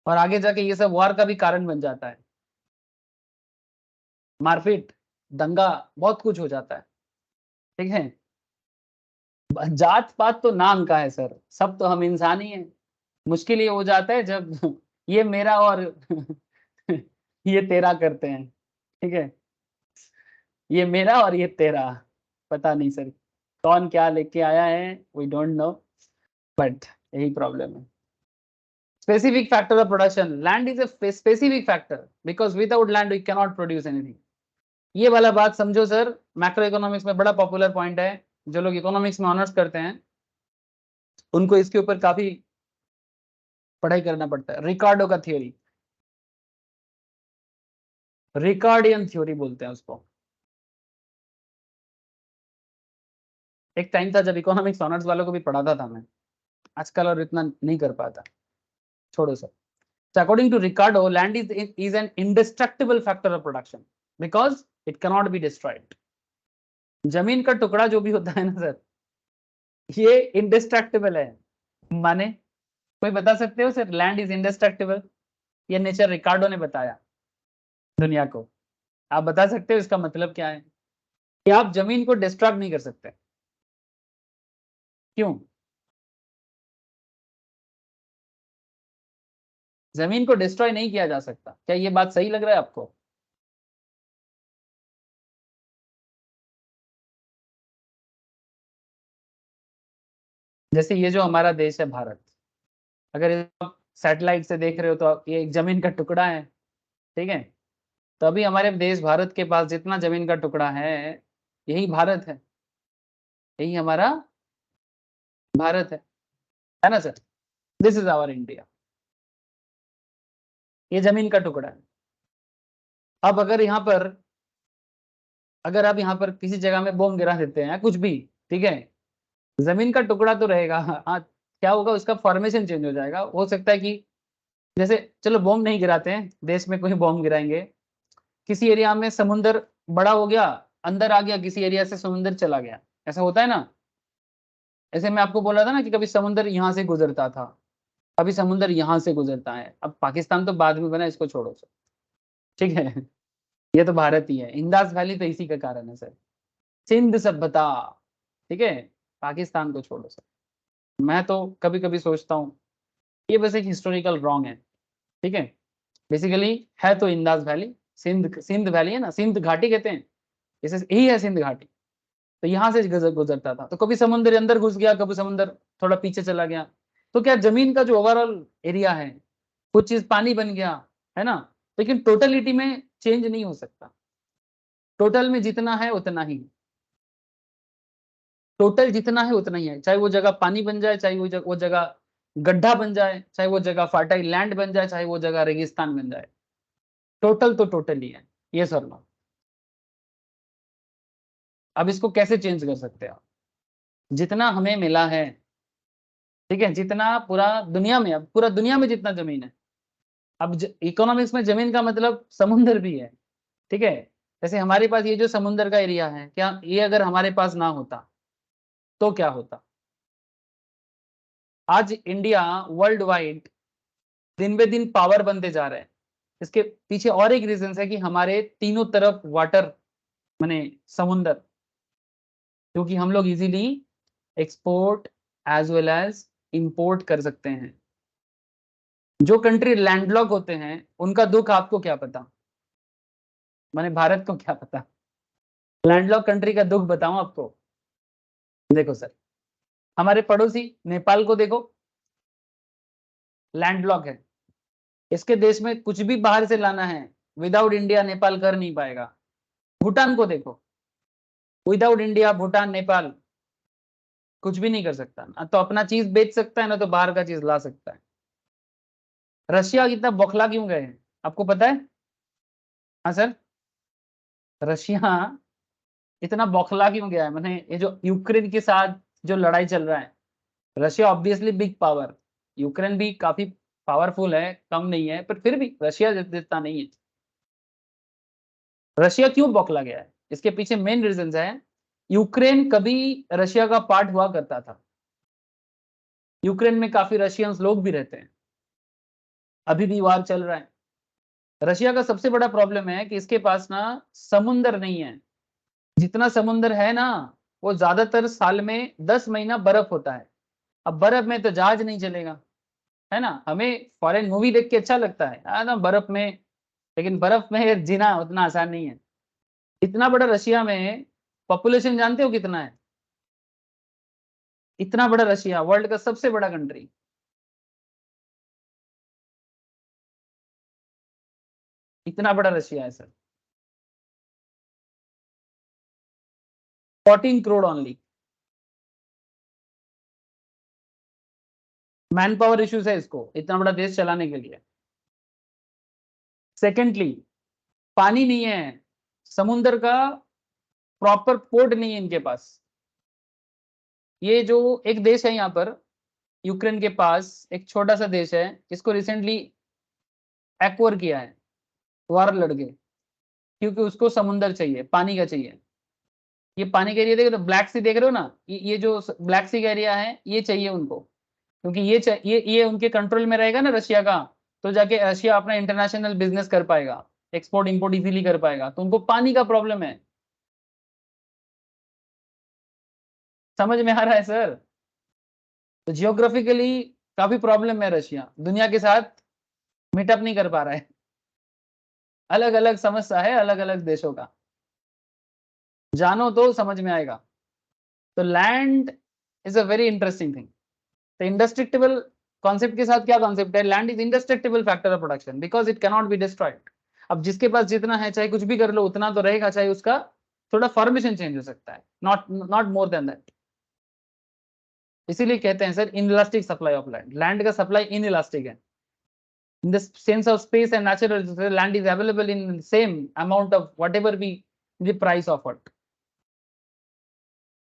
और आगे जाके ये सब वार का भी कारण बन जाता है, मारपीट, दंगा, बहुत कुछ हो जाता है, ठीक है। जात पात तो नाम का है सर, सब तो हम इंसान ही हैं। मुश्किल ये हो जाता है जब ये मेरा और ये तेरा करते हैं, ठीक है, ये मेरा और ये तेरा, पता नहीं सर कौन क्या लेके आया है, वी डोंट नो, बट यही प्रॉब्लम है। Specific factor of production, land is a specific factor because without land we cannot produce anything. ये वाला बात समझो सर, मैक्रो इकोनॉमिक्स में बड़ा पॉपुलर पॉइंट है, जो लोग इकोनॉमिक्स में ऑनर्स करते हैं उनको इसके ऊपर काफी पढ़ाई करना पड़ता है। रिकार्डो का थियोरी, रिकार्डियन थ्योरी बोलते हैं उसको, एक टाइम था जब इकोनॉमिक्स ऑनर्स वालों को भी पढ़ाता था मैं, आजकल और इतना नहीं कर पाता, छोड़ो sir. So according to Ricardo, land is an indestructible factor of production because it cannot be destroyed. जमीन का टुकड़ा जो भी होता है ना सर, ये इंडिस्ट्रक्टिबल है। माने कोई बता सकते हो सर लैंड इज इंडिस्ट्रक्टिबल? ये नेचर रिकार्डो ने बताया दुनिया को। आप बता सकते हो इसका मतलब क्या है? कि आप जमीन को डिस्ट्रॉय नहीं कर सकते। क्यों? जमीन को डिस्ट्रॉय नहीं किया जा सकता। क्या ये बात सही लग रहा है आपको? जैसे ये जो हमारा देश है भारत, अगर आप सैटेलाइट से देख रहे हो तो ये एक जमीन का टुकड़ा है, ठीक है? तो अभी हमारे देश भारत के पास जितना जमीन का टुकड़ा है, यही भारत है, यही हमारा भारत है ना sir? This is our India. ये जमीन का टुकड़ा है। अब अगर यहाँ पर, अगर आप यहाँ पर किसी जगह में बॉम्ब गिरा देते हैं कुछ भी, ठीक है, जमीन का टुकड़ा तो रहेगा। हाँ, क्या होगा, उसका फॉर्मेशन चेंज हो जाएगा। हो सकता है कि जैसे, चलो बॉम्ब नहीं गिराते हैं, देश में कोई बॉम्ब गिराएंगे, किसी एरिया में समुंदर बड़ा हो गया, अंदर आ गया, किसी एरिया से समुंदर चला गया, ऐसा होता है ना? ऐसे मैं आपको बोला था ना कि कभी समुंदर यहाँ से गुजरता था, अभी समुंदर यहाँ से गुजरता है। अब पाकिस्तान तो बाद में बना, इसको छोड़ो सर, ठीक है? ये तो भारत ही है। इंदास वैली तो इसी का कारण है सर, सिंध सभ्यता, ठीक है? पाकिस्तान को छोड़ो सर। मैं तो कभी कभी सोचता हूँ ये बस एक हिस्टोरिकल रॉन्ग है, ठीक है? बेसिकली है तो इंदास वैली, सिंध वैली है ना, सिंध घाटी कहते हैं, इसे यही है सिंध घाटी। तो यहाँ से गुजरता था, तो कभी समुद्र अंदर घुस गया, कभी समुद्र थोड़ा पीछे चला गया। तो क्या जमीन का जो ओवरऑल एरिया है, कुछ चीज पानी बन गया, है ना? लेकिन टोटलिटी में चेंज नहीं हो सकता। टोटल में जितना है उतना ही, टोटल जितना है उतना ही है, चाहे वो जगह पानी बन जाए, चाहे वो जगह गड्ढा बन जाए, चाहे वो जगह फर्टाइल लैंड बन जाए, चाहे वो जगह रेगिस्तान बन जाए, टोटल तो टोटल ही है। ये सर नो। अब इसको कैसे चेंज कर सकते हैं आप? जितना हमें मिला है, ठीक है, जितना पूरा दुनिया में, अब पूरा दुनिया में जितना जमीन है, अब इकोनॉमिक्स में जमीन का मतलब समुंदर भी है, ठीक है? जैसे हमारे पास ये जो समुंदर का एरिया है, क्या ये अगर हमारे पास ना होता तो क्या होता? आज इंडिया वर्ल्ड वाइड दिन बे दिन पावर बनते जा रहे हैं। इसके पीछे और एक रीजन है कि हमारे तीनों तरफ वाटर, माने समुंदर, क्योंकि हम लोग easily export as well as import कर सकते हैं। जो कंट्री लैंडलॉक होते हैं उनका दुख आपको क्या पता, माने भारत को क्या पता? लैंडलॉक कंट्री का दुख बताऊं आपको? देखो सर, हमारे पड़ोसी नेपाल को देखो, लैंडलॉक है, इसके देश में कुछ भी बाहर से लाना है विदाउट इंडिया नेपाल कर नहीं पाएगा। भूटान को देखो, विदाउट इंडिया भूटान नेपाल कुछ भी नहीं कर सकता, ना तो अपना चीज बेच सकता है, ना तो बाहर का चीज ला सकता है। रशिया इतना बौखला क्यों गए हैं, आपको पता है? हाँ सर, रशिया इतना बौखला क्यों गया है? मैंने ये जो यूक्रेन के साथ जो लड़ाई चल रहा है, Russia obviously big power, Ukraine भी काफी पावरफुल है, कम नहीं है, पर फिर भी रशिया जितना नहीं है। रशिया क्यों बौखला गया है? इसके पीछे मेन रीजन है, यूक्रेन कभी रशिया का पार्ट हुआ करता था, यूक्रेन में काफी रशियंस लोग भी रहते हैं, अभी भी वार चल रहा है। रशिया का सबसे बड़ा प्रॉब्लम है कि इसके पास ना समुंदर नहीं है। जितना समुंदर है ना, वो ज्यादातर साल में 10 महीना बर्फ होता है। अब बर्फ में तो जहाज नहीं चलेगा, है ना? हमें फॉरेन मूवी देख के अच्छा लगता है ना बर्फ में, लेकिन बर्फ में जीना उतना आसान नहीं है। इतना बड़ा रशिया में पॉपुलेशन जानते हो कितना है? इतना बड़ा रशिया, वर्ल्ड का सबसे बड़ा कंट्री, इतना बड़ा रशिया है sir, 14 crore only. Man power issues है इसको इतना बड़ा देश चलाने के लिए। सेकेंडली, पानी नहीं है, समुंदर का प्रॉपर पोर्ट नहीं है इनके पास। ये जो एक देश है यहाँ पर यूक्रेन के पास, एक छोटा सा देश है, इसको रिसेंटली एक्वर किया है, वार लड़ के, क्योंकि उसको समुंदर चाहिए, पानी का चाहिए। ये पानी का एरिया देख रहे हो, ब्लैक सी देख रहे हो ना, ये जो ब्लैक सी का एरिया है ये चाहिए उनको, क्योंकि ये उनके कंट्रोल में रहेगा ना रशिया का, तो जाके रशिया अपना इंटरनेशनल बिजनेस कर पाएगा, एक्सपोर्ट इंपोर्ट इजीली कर पाएगा। तो उनको पानी का प्रॉब्लम है। समझ में आ रहा है सर? तो जियोग्राफिकली काफी प्रॉब्लम है रशिया, दुनिया के साथ मीटअप नहीं कर पा रहा है। अलग अलग समस्या है अलग अलग देशों का, जानो तो समझ में आएगा। तो land is a very interesting thing. तो इंडेस्ट्रक्टिबल कॉन्सेप्ट के साथ क्या कॉन्सेप्ट है? Land is इंडेस्ट्रक्टिबल factor of production because it cannot be destroyed. अब जिसके पास जितना है, चाहे कुछ भी कर लो, उतना तो रहेगा, चाहे उसका थोड़ा फॉर्मेशन चेंज हो सकता है, नॉट मोर देन दैट। इसीलिए कहते हैं sir inelastic supply of land. Land का सप्लाई इनइलास्टिक है। In the sense of space and natural resources, land is available in same amount of whatever be the price of it.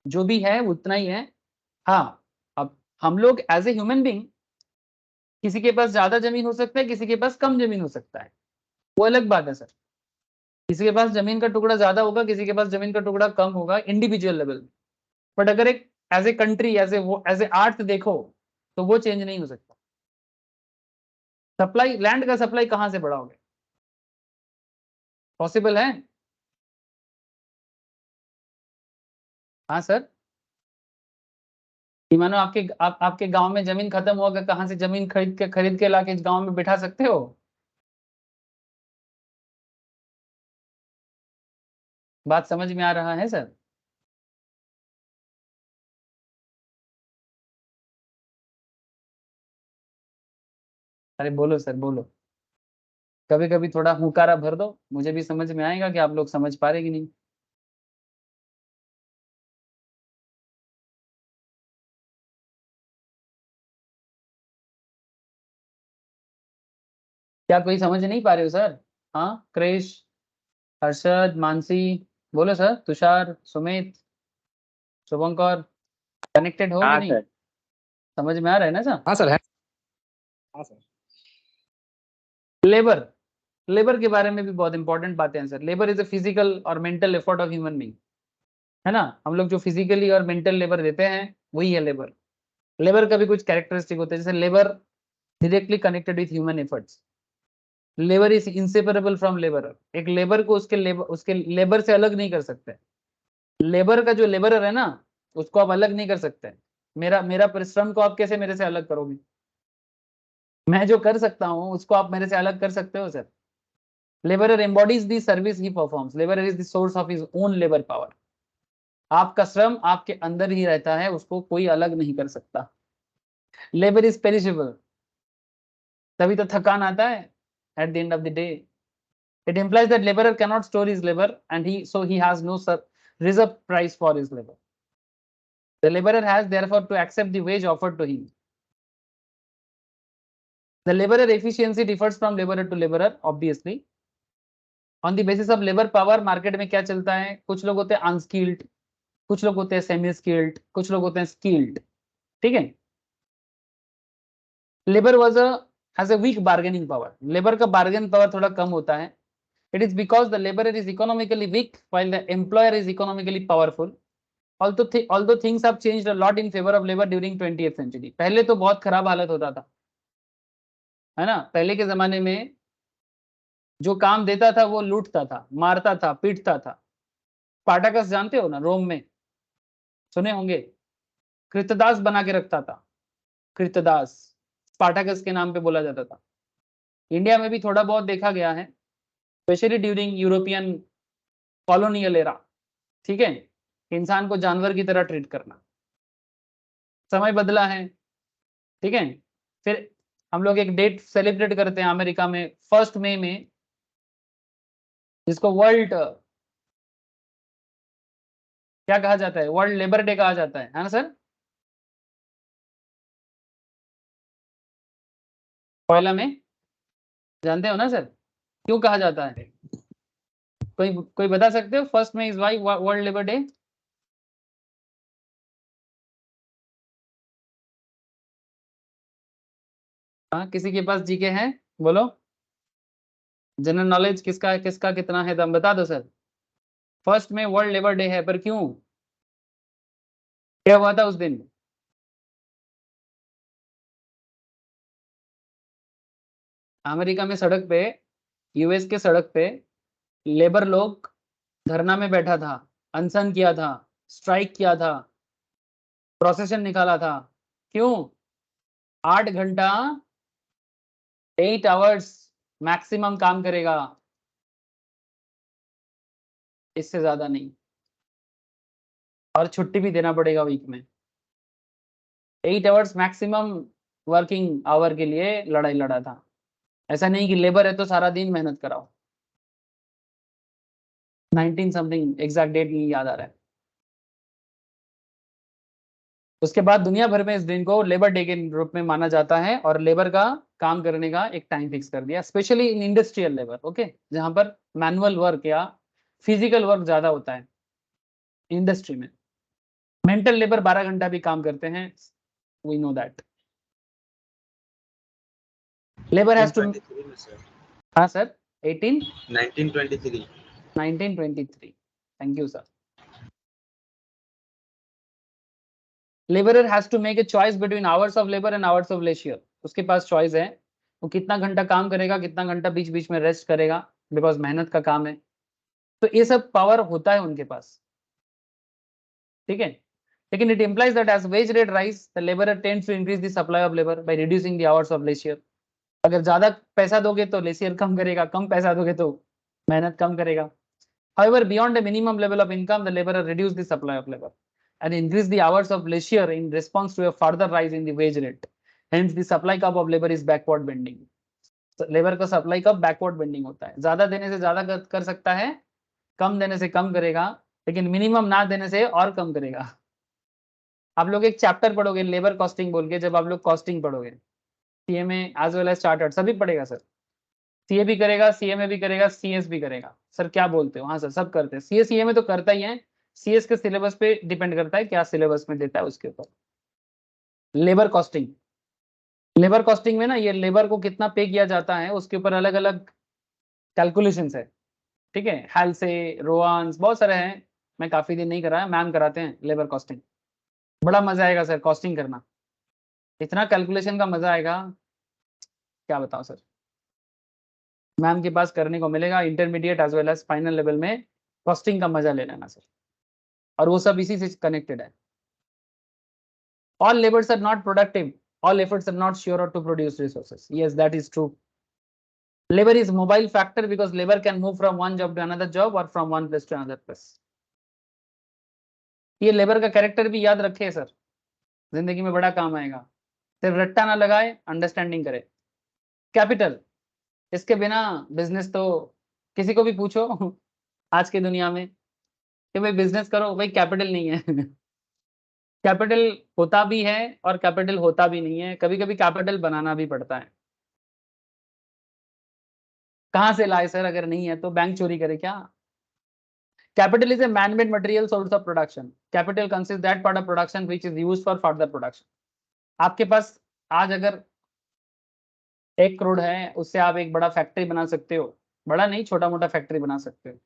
जो भी है उतना ही है। हाँ, अब हम लोग एज ए ह्यूमन बीइंग, किसी के पास ज्यादा जमीन हो सकता है, किसी के पास कम जमीन हो सकता है, वो अलग बात है सर। किसी के पास जमीन का टुकड़ा ज्यादा होगा, किसी के पास जमीन का टुकड़ा कम होगा इंडिविजुअल लेवल। बट अगर एक as a country, as a आर्थ देखो, तो वो चेंज नहीं हो सकता। सप्लाई, लैंड का सप्लाई कहां से बढ़ाओगे? पॉसिबल है? हाँ सर, कि मानो आपके गांव में जमीन खत्म होगा, कहां से जमीन खरीद के लाके गांव में बिठा सकते हो? बात समझ में आ रहा है सर? अरे बोलो सर बोलो, कभी कभी थोड़ा हुकारा भर दो, मुझे भी समझ में आएगा कि आप लोग समझ पा रहे कि नहीं। क्या कोई समझ नहीं पा रहे हो सर? हाँ, क्रेश, हर्षद, मानसी, बोलो सर, तुषार, सुमित, शुभंकर, कनेक्टेड हो कि हाँ नहीं? सर। समझ में आ रहा है ना सर? हाँ सर है। हाँ सर। लेबर, लेबर के बारे में भी बहुत इंपॉर्टेंट बातें हैं सर। लेबर इज अ फिजिकल और mental effort of human being, है ना? हम लोग जो फिजिकली और मेंटल लेबर देते हैं वही है लेबर। लेबर का भी कुछ कैरेक्टरिस्टिक होते हैं, जैसे labour directly connected with human efforts. Labour is inseparable from labour. एक लेबर को उसके लेबर से अलग नहीं कर सकते। लेबर का जो लेबरर है ना, उसको आप अलग नहीं कर सकते। मेरा परिश्रम को आप कैसे मेरे से अलग करोगे? मैं जो कर सकता हूँ उसको आप मेरे से अलग कर सकते हो sir? Labourer embodies the service he performs. Labourer is the source of his own labour power. आपका श्रम आपके अंदर ही रहता है, उसको कोई अलग नहीं कर सकता। लेबर इज पेरिशेबल, तभी तो थकान आता है at the end of the day. It implies that laborer cannot store his labor and he has no reserve price for his labor. The laborer has therefore to accept the wage offered to him. The laborer efficiency differs from laborer to laborer obviously. On the basis of labor power market में क्या चलता है? कुछ लोग होते हैं unskilled, कुछ लोग होते हैं सेमी स्किल्ड, कुछ लोग होते हैं स्किल्ड, ठीक है? Labour has a weak bargaining power. Labour का बार्गेन पावर थोड़ा कम होता है। It is because the laborer is economically weak while the employer is economically powerful. Although things have changed a lot in favor of labor during 20th century. पहले तो बहुत खराब हालत होता था, है ना? पहले के जमाने में जो काम देता था वो लूटता था, मारता था, पीटता था। स्पार्टाकस जानते हो ना, रोम में सुने होंगे, कृतदास बना के रखता था। कृतदास स्पार्टाकस के नाम पे बोला जाता था। इंडिया में भी थोड़ा बहुत देखा गया है, specially during European colonial era, ठीक है? इंसान को जानवर की तरह ट्रीट करना। समय बदला है, ठीक है? फिर हम लोग एक डेट सेलिब्रेट करते हैं अमेरिका में 1 मई में, जिसको वर्ल्ड क्या कहा जाता है? वर्ल्ड लेबर डे कहा जाता है ना सर? पहला में जानते हो ना सर, क्यों कहा जाता है? कोई बता सकते हो? 1 May is why World Labour Day? हाँ, किसी के पास जीके है? बोलो। जनरल नॉलेज किसका किसका कितना है, दम बता दो सर। फर्स्ट में वर्ल्ड लेबर डे है, पर क्यों, क्या हुआ था उस दिन? अमेरिका में सड़क पे, यूएस के सड़क पे लेबर लोग धरना में बैठा था, अनशन किया था, स्ट्राइक किया था, प्रोसेशन निकाला था। क्यों? 8 घंटा, 8 आवर्स मैक्सिमम काम करेगा, इससे ज्यादा नहीं, और छुट्टी भी देना पड़ेगा वीक में। 8 आवर्स मैक्सिमम वर्किंग आवर के लिए लड़ाई लड़ा था। ऐसा नहीं कि लेबर है तो सारा दिन मेहनत कराओ। 19 समथिंग, एग्जैक्ट डेट नहीं याद आ रहा है। उसके बाद दुनिया भर में इस दिन को लेबर डे के रूप में माना जाता है, और लेबर का काम करने का एक टाइम फिक्स कर दिया, specially in industrial labour, okay, जहां पर मैनुअल वर्क या फिजिकल वर्क ज्यादा होता है। इंडस्ट्री में मेंटल लेबर 12 घंटा भी काम करते हैं, we know that. Labour has to, 1923 में सर, हाँ sir, 1923। 1923, thank you sir. Labourer has to make a choice between hours of labour and hours of leisure. उसके पास चॉइस है, वो कितना घंटा काम करेगा, कितना घंटा बीच बीच में रेस्ट करेगा, बिकॉज मेहनत का काम है। तो ये सब पावर होता है उनके पास, ठीक है। लेकिन it implies that as wage rate rise, the laborer tends to increase the supply of labor by reducing the hours of leisure। अगर ज्यादा पैसा दोगे तो लेसियर कम करेगा, कम पैसा दोगे तो मेहनत कम करेगा। However, beyond a minimum level of income, the laborer reduce the supply of labor and increase the hours of leisure in response to a further rise in the wage rate. Hence, the supply curve of labor is backward bending. Labour का supply कब backward bending होता है, ज्यादा देने से ज्यादा कर सकता है, कम देने से कम करेगा, लेकिन मिनिमम ना देने से और कम करेगा। आप लोग एक चैप्टर पढ़ोगे लेबर कॉस्टिंग बोल के, जब आप लोग कॉस्टिंग पढ़ोगे सीए में एज वेल एज चार्टर्ड, सभी पढ़ेगा सर। सीए भी करेगा, सीएमए भी करेगा, सीएस भी करेगा। सर क्या बोलते हो? हाँ सर, सब करते हैं। सीए सीए में तो करता ही है, सीएस के सिलेबस पे डिपेंड करता है क्या सिलेबस में देता है उसके ऊपर। लेबर कॉस्टिंग, लेबर कॉस्टिंग में ना ये लेबर को कितना पे किया जाता है उसके ऊपर अलग अलग कैलकुलेशंस है, ठीक है। हेल से रोआंस बहुत सारे हैं, मैं काफी दिन नहीं कराया, मैम कराते हैं लेबर कॉस्टिंग। बड़ा मजा आएगा सर कॉस्टिंग करना, इतना कैलकुलेशन का मजा आएगा, क्या बताओ सर। मैम के पास करने को मिलेगा, intermediate as well as final level में कॉस्टिंग का मजा ले लेना सर, और वो सब इसी से कनेक्टेड है। All labors are not productive, all efforts are not sure to produce resources, yes that is true। labor is mobile factor because labor can move from one job to another job or from one place to another place। ये labour का character भी याद रखे sir, जिंदगी में बड़ा काम आएगा। सिर्फ रट्टा ना लगाए, अंडरस्टैंडिंग करे। कैपिटल, इसके बिना बिजनेस तो, किसी को भी पूछो आज की दुनिया में कि भाई बिजनेस करो, भाई कैपिटल नहीं है कैपिटल होता भी है और कैपिटल होता भी नहीं है, कभी कभी कैपिटल बनाना भी पड़ता है। कहाँ से लाए सर, अगर नहीं है तो बैंक चोरी करे क्या? Capital is a man made material source of production. Capital consist that part of production which is used for further production. आपके पास आज अगर 1 करोड़ है, उससे आप एक बड़ा फैक्ट्री बना सकते हो, बड़ा नहीं छोटा मोटा फैक्ट्री बना सकते हो।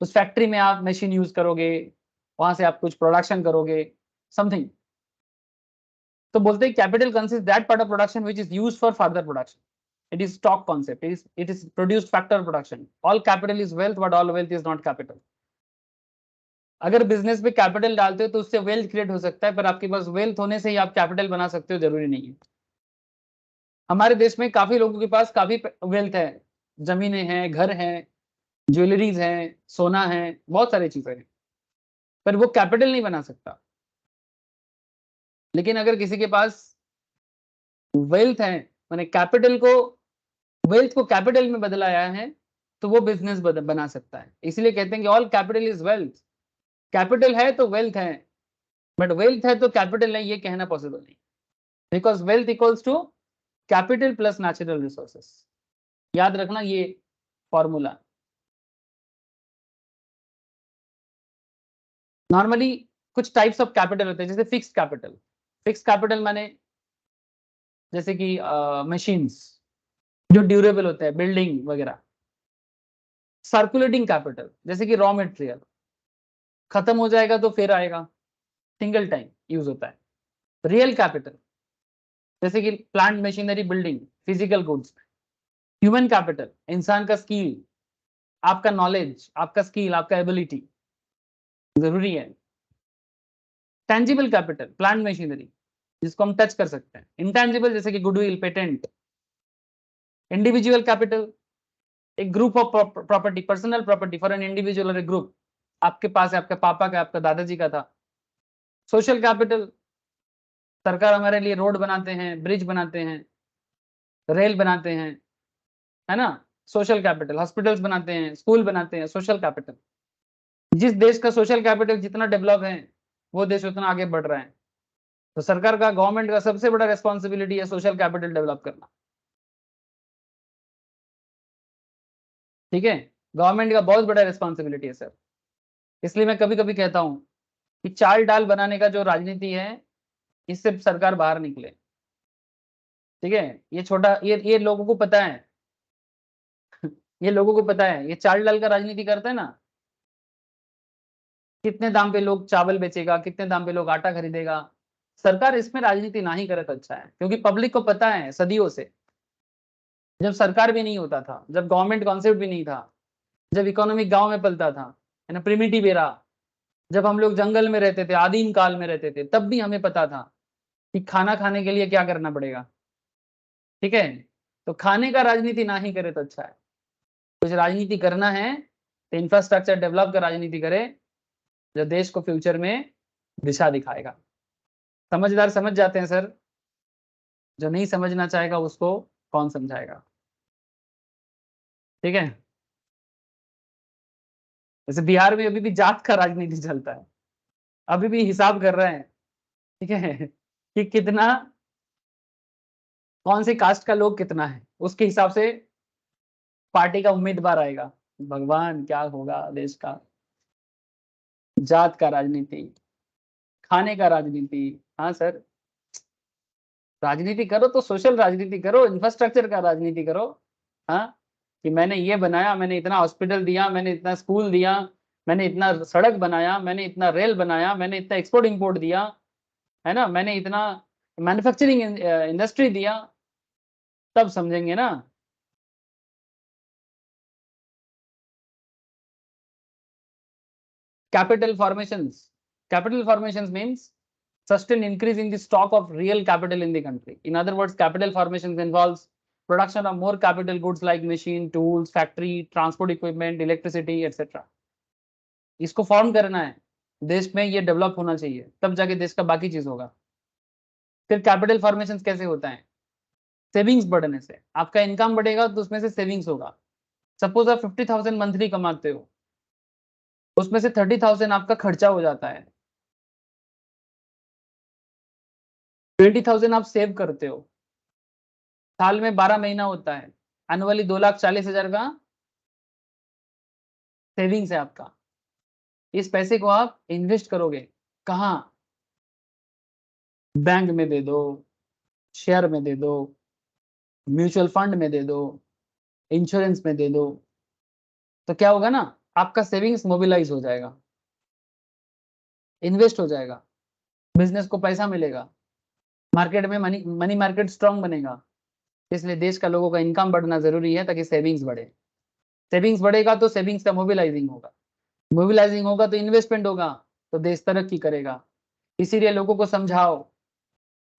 उस फैक्ट्री में आप मशीन यूज करोगे, वहां से आप कुछ प्रोडक्शन करोगे, समथिंग। तो बोलते हैं capital consist that part of production which is used for further production. It is stock concept, it is produced factor of production। all capital is wealth but all wealth is not capital। अगर business पे capital डालते हो तो उससे wealth create हो सकता है, पर आपके पास वेल्थ होने से ही आप कैपिटल बना सकते हो जरूरी नहीं है। हमारे देश में काफी लोगों के पास काफी वेल्थ है, जमीनें हैं, घर हैं, ज्वेलरीज हैं, सोना है, बहुत सारी चीजें हैं, पर वो कैपिटल नहीं बना सकता। लेकिन अगर किसी के पास वेल्थ है, माने कैपिटल को, वेल्थ को कैपिटल में बदलाया है, तो वो बिजनेस बना सकता है। इसलिए कहते हैं कि all capital is wealth. Capital है तो वेल्थ है, बट वेल्थ है तो कैपिटल नहीं, ये कहना पॉसिबल नहीं, because wealth equals to capital plus natural resources. याद रखना ये फॉर्मूला। नॉर्मली कुछ टाइप्स ऑफ कैपिटल होते हैं, जैसे फिक्स्ड कैपिटल। फिक्स्ड कैपिटल माने जैसे कि मशीन्स जो ड्यूरेबल होते हैं, बिल्डिंग वगैरह। सर्कुलेटिंग कैपिटल जैसे कि रॉ मटेरियल खत्म हो जाएगा तो फिर आएगा, सिंगल टाइम यूज होता है। रियल कैपिटल जैसे कि plant, machinery, building, physical goods. Human capital इंसान का स्किल, आपका नॉलेज, आपका स्किल, आपका एबिलिटी जरूरी है। टेंजिबल कैपिटल प्लांट, मशीनरी जिसको हम टच कर सकते हैं। इंटेंजिबल जैसे कि गुडविल, पेटेंट। इंडिविजुअल कैपिटल एक group of property, personal property for an individual और ए ग्रुप। आपके पास है, आपके पापा का, आपका दादाजी का था। सोशल कैपिटल सरकार हमारे लिए रोड बनाते हैं, ब्रिज बनाते हैं, रेल बनाते हैं, है ना। सोशल कैपिटल हॉस्पिटल्स बनाते हैं, स्कूल बनाते हैं, सोशल कैपिटल। जिस देश का सोशल कैपिटल जितना डेवलप है वो देश उतना आगे बढ़ रहा है। तो सरकार का, गवर्नमेंट का सबसे बड़ा रेस्पॉन्सिबिलिटी है सोशल कैपिटल डेवलप करना। ठीक है, गवर्नमेंट का बहुत बड़ा रेस्पॉन्सिबिलिटी है सर। इसलिए मैं कभी कभी कहता हूं कि चाल डाल बनाने का जो राजनीति है इससे सरकार बाहर निकले। ठीक है, ये छोटा, ये लोगों को पता है ये लोगों को पता है, ये चाल डाल का राजनीति करता है ना, कितने दाम पे लोग चावल बेचेगा, कितने दाम पे लोग आटा खरीदेगा। सरकार इसमें राजनीति ना ही करे तो अच्छा है, क्योंकि पब्लिक को पता है सदियों से, जब सरकार भी नहीं होता था, जब गवर्नमेंट कॉन्सेप्ट भी नहीं था, जब इकोनॉमिक गांव में पलता था, है ना, प्रिमिटिव एरा, जब हम लोग जंगल में रहते थे, आदिम काल में रहते थे, तब भी हमें पता था कि खाना खाने के लिए क्या करना पड़ेगा। ठीक है, तो खाने का राजनीति ना ही करे तो अच्छा है। कुछ राजनीति करना है तो इंफ्रास्ट्रक्चर डेवलप का राजनीति करे, जो देश को फ्यूचर में दिशा दिखाएगा। समझदार समझ जाते हैं सर, जो नहीं समझना चाहेगा उसको कौन समझाएगा। ठीक है, जैसे बिहार में अभी भी जात का राजनीति चलता है, अभी भी हिसाब कर रहे हैं। ठीक है कि कितना, कौन सी कास्ट का लोग कितना है, उसके हिसाब से पार्टी का उम्मीदवार आएगा। भगवान क्या होगा देश का। जात का राजनीति, खाने का राजनीति। हाँ सर, राजनीति करो तो सोशल राजनीति करो, इंफ्रास्ट्रक्चर का राजनीति करो। हाँ, कि मैंने ये बनाया, मैंने इतना हॉस्पिटल दिया, मैंने इतना स्कूल दिया, मैंने इतना सड़क बनाया, मैंने इतना रेल बनाया, मैंने इतना एक्सपोर्ट इंपोर्ट दिया, है ना, मैंने इतना मैन्युफैक्चरिंग इंडस्ट्री दिया, तब समझेंगे ना। Capital formations means sustained increase in the stock of real capital in the country. In other words, capital formations involves production of more capital goods like machine, tools, factory, transport equipment, electricity, etc. इसको form करना है, देश में ये develop होना चाहिए, तब जाके देश का बाकी चीज होगा। फिर कैपिटल फॉर्मेशन कैसे होता है? सेविंग्स बढ़ने से। आपका इनकम बढ़ेगा तो उसमें से सेविंग्स होगा। सपोज आप 50,000 मंथली कमाते हो, उसमें से 30,000 आपका खर्चा हो जाता है, 20,000 आप सेव करते हो। साल में 12 महीना होता है, एनुअली 2,40,000 का सेविंग्स है आपका। इस पैसे को आप इन्वेस्ट करोगे कहाँ? बैंक में दे दो, शेयर में दे दो, म्यूचुअल फंड में दे दो, इंश्योरेंस में दे दो। तो क्या होगा ना, आपका सेविंग्स मोबिलाइज हो जाएगा, इन्वेस्ट हो जाएगा, बिजनेस को पैसा मिलेगा, मार्केट में मनी मार्केट स्ट्रांग बनेगा। इसलिए देश का लोगों का इनकम बढ़ना जरूरी है ताकि सेविंग्स बढ़े। सेविंग्स बढ़ेगा तो सेविंग्स का मोबिलाइजिंग होगा, मोबिलाइजिंग होगा तो इन्वेस्टमेंट होगा, तो देश तरक्की करेगा। इसीलिए लोगों को समझाओ,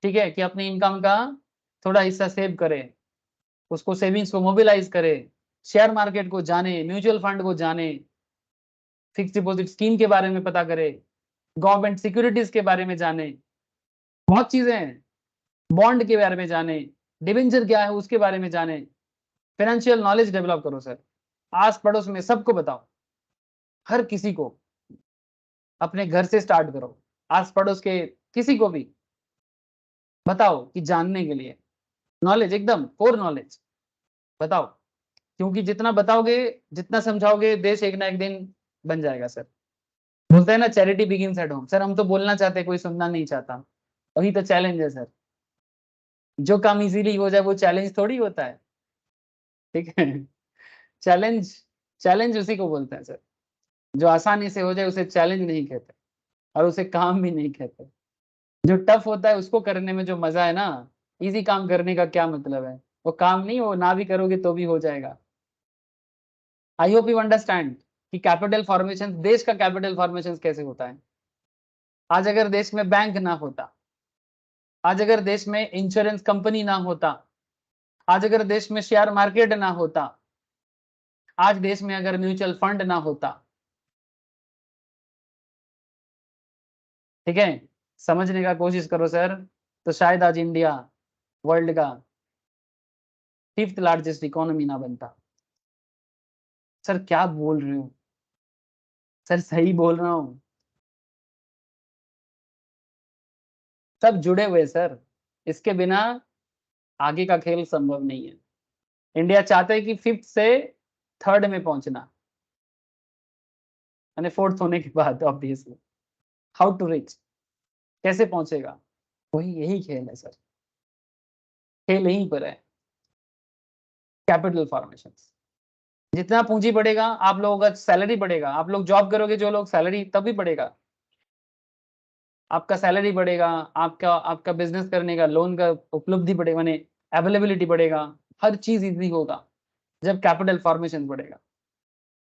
ठीक है, कि अपनी इनकम का थोड़ा हिस्सा सेव करे, उसको सेविंग्स को मोबिलाइज करे, शेयर मार्केट को जाने, म्यूचुअल फंड को जाने, फिक्स डिपॉजिट स्कीम के बारे में पता करे, गवर्नमेंट सिक्योरिटीज के बारे में जाने, बहुत चीजें हैं, बॉन्ड के बारे में जाने, डिबेंचर क्या है उसके बारे में जाने। फाइनेंशियल नॉलेज डेवलप करो सर, आस पड़ोस में सबको बताओ, हर किसी को, अपने घर से स्टार्ट करो, आस पड़ोस के किसी को भी बताओ कि जानने के लिए नॉलेज, एकदम कोर नॉलेज बताओ। क्योंकि जितना बताओगे, जितना समझाओगे, देश एक ना एक दिन बन जाएगा सर। बोलते हैं ना, charity begins at home. Sir हम तो बोलना चाहते हैं, कोई सुनना नहीं चाहता, वही तो चैलेंज है सर। जो काम इजीली हो जाए वो चैलेंज थोड़ी होता है, ठीक है। चैलेंज चैलेंज उसी को बोलते हैं सर, जो आसानी से हो जाए उसे चैलेंज नहीं कहते, और उसे काम भी नहीं कहते। जो टफ होता है उसको करने में जो मजा है ना, इजी काम करने का क्या मतलब है, वो काम नहीं, वो ना भी करोगे तो भी हो जाएगा। आई होप यू अंडरस्टैंड कि कैपिटल फॉर्मेशन, देश का कैपिटल फॉर्मेशन कैसे होता है। आज अगर देश में बैंक ना होता, आज अगर देश में इंश्योरेंस कंपनी ना होता, आज अगर देश में शेयर मार्केट ना होता, आज देश में अगर म्यूचुअल फंड ना होता, ठीक है, समझने का कोशिश करो सर, तो शायद आज इंडिया वर्ल्ड का 5th लार्जेस्ट इकोनॉमी ना बनता। सर क्या बोल रहे हो सर, सही बोल रहा हूँ, सब जुड़े हुए सर, इसके बिना आगे का खेल संभव नहीं है। इंडिया चाहते है कि 5th से 3rd में पहुंचना, यानी 4th होने के बाद ऑब्वियसली हाउ टू रीच, कैसे पहुंचेगा, वही यही खेल है सर, खेल यहीं पर है, कैपिटल फॉर्मेशन। जितना पूंजी बढ़ेगा आप लोगों का सैलरी बढ़ेगा, आप लोग जॉब करोगे जो लोग, सैलरी तभी बढ़ेगा, आपका सैलरी बढ़ेगा, आपका आपका बिजनेस करने का लोन का उपलब्धि बढ़ेगा, माने अवेलेबिलिटी बढ़ेगा, हर चीज इजी होगा जब कैपिटल फॉर्मेशन बढ़ेगा।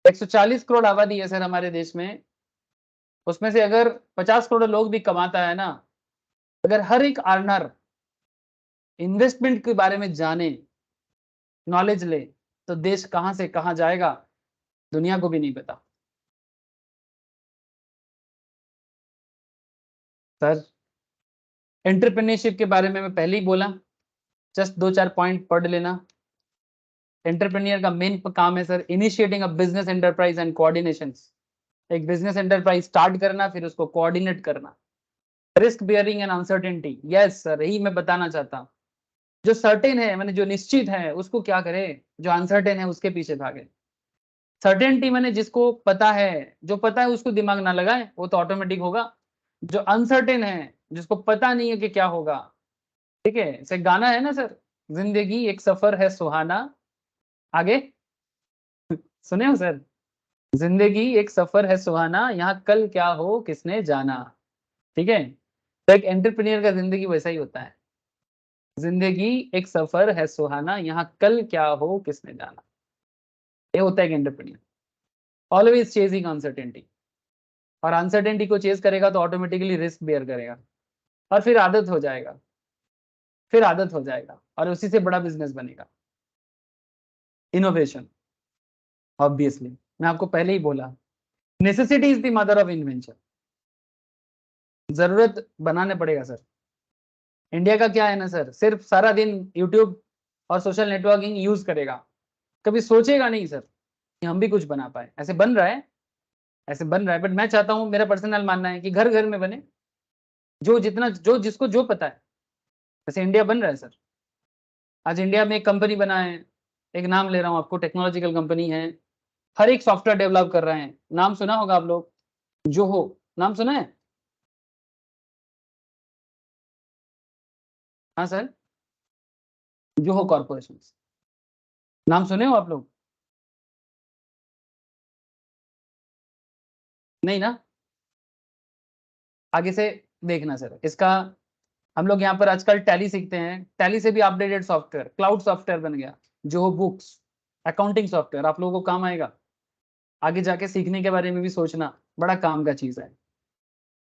140 करोड़ आबादी है सर हमारे देश में, उसमें से अगर 50 करोड़ लोग भी कमाता है ना, अगर हर एक अर्नर इन्वेस्टमेंट के बारे में जाने, नॉलेज ले, तो देश कहां से कहां जाएगा दुनिया को भी नहीं पता। सर एंटरप्रेन्योरशिप के बारे में मैं पहले ही बोला, जस्ट 2-4 पॉइंट पढ़ लेना। एंटरप्रेन्योर का मेन काम है sir initiating a business enterprise and coordination, एक बिजनेस एंटरप्राइज स्टार्ट करना, फिर उसको कोऑर्डिनेट करना। Risk bearing and uncertainty, yes sir, यही मैं बताना चाहता हूँ। जो सर्टेन है, मैंने जो निश्चित है उसको क्या करे, जो अनसर्टेन है उसके पीछे भागे। सर्टेनिटी मैंने जिसको पता है, जो पता है उसको दिमाग ना लगाए, वो तो ऑटोमेटिक होगा। जो अनसर्टेन है, जिसको पता नहीं है कि क्या होगा, ठीक है, जैसे गाना है ना सर, जिंदगी एक सफर है सुहाना, आगे सुने हो सर, जिंदगी एक सफर है सुहाना, यहाँ कल क्या हो किसने जाना, ठीक है। तो एक एंटरप्रेन्योर का जिंदगी वैसा ही होता है, जिंदगी एक सफर है सुहाना, यहाँ कल क्या हो किसने जाना, ये होता है एक एंटरप्रेन्योर, ऑलवेज चेजिंग अनसर्टेनिटी, और अनसर्टेनिटी को चेज करेगा तो ऑटोमेटिकली रिस्क बेयर करेगा, और फिर आदत हो जाएगा, फिर आदत हो जाएगा, और उसी से बड़ा बिजनेस बनेगा। इनोवेशन, ऑब्वियसली मैं आपको पहले ही बोला, necessity is the mother of invention, जरूरत बनाने पड़ेगा सर। इंडिया का क्या है ना सर, सिर्फ सारा दिन यूट्यूब और सोशल नेटवर्किंग यूज करेगा, कभी सोचेगा नहीं सर कि हम भी कुछ बना पाए। ऐसे बन रहा है, ऐसे बन रहा है, बट मैं चाहता हूं, मेरा पर्सनल मानना है कि घर घर में बने, जो जितना जो जिसको जो पता है, जैसे इंडिया बन रहा है सर। आज इंडिया में एक कंपनी बना है, एक नाम ले रहा हूं आपको, टेक्नोलॉजिकल कंपनी है, हर एक सॉफ्टवेयर डेवलप कर रहे हैं, नाम सुना होगा आप लोग, जोहो, नाम सुना है? हाँ सर, जोहो कॉर्पोरेशन, नाम सुने हो आप लोग? नहीं ना, आगे से देखना सर इसका। हम लोग यहाँ पर आजकल टैली सीखते हैं, टैली से भी अपडेटेड सॉफ्टवेयर, क्लाउड सॉफ्टवेयर बन गया, जोहो बुक्स, अकाउंटिंग सॉफ्टवेयर आप लोगों को काम आएगा, आगे जाके सीखने के बारे में भी सोचना, बड़ा काम का चीज है।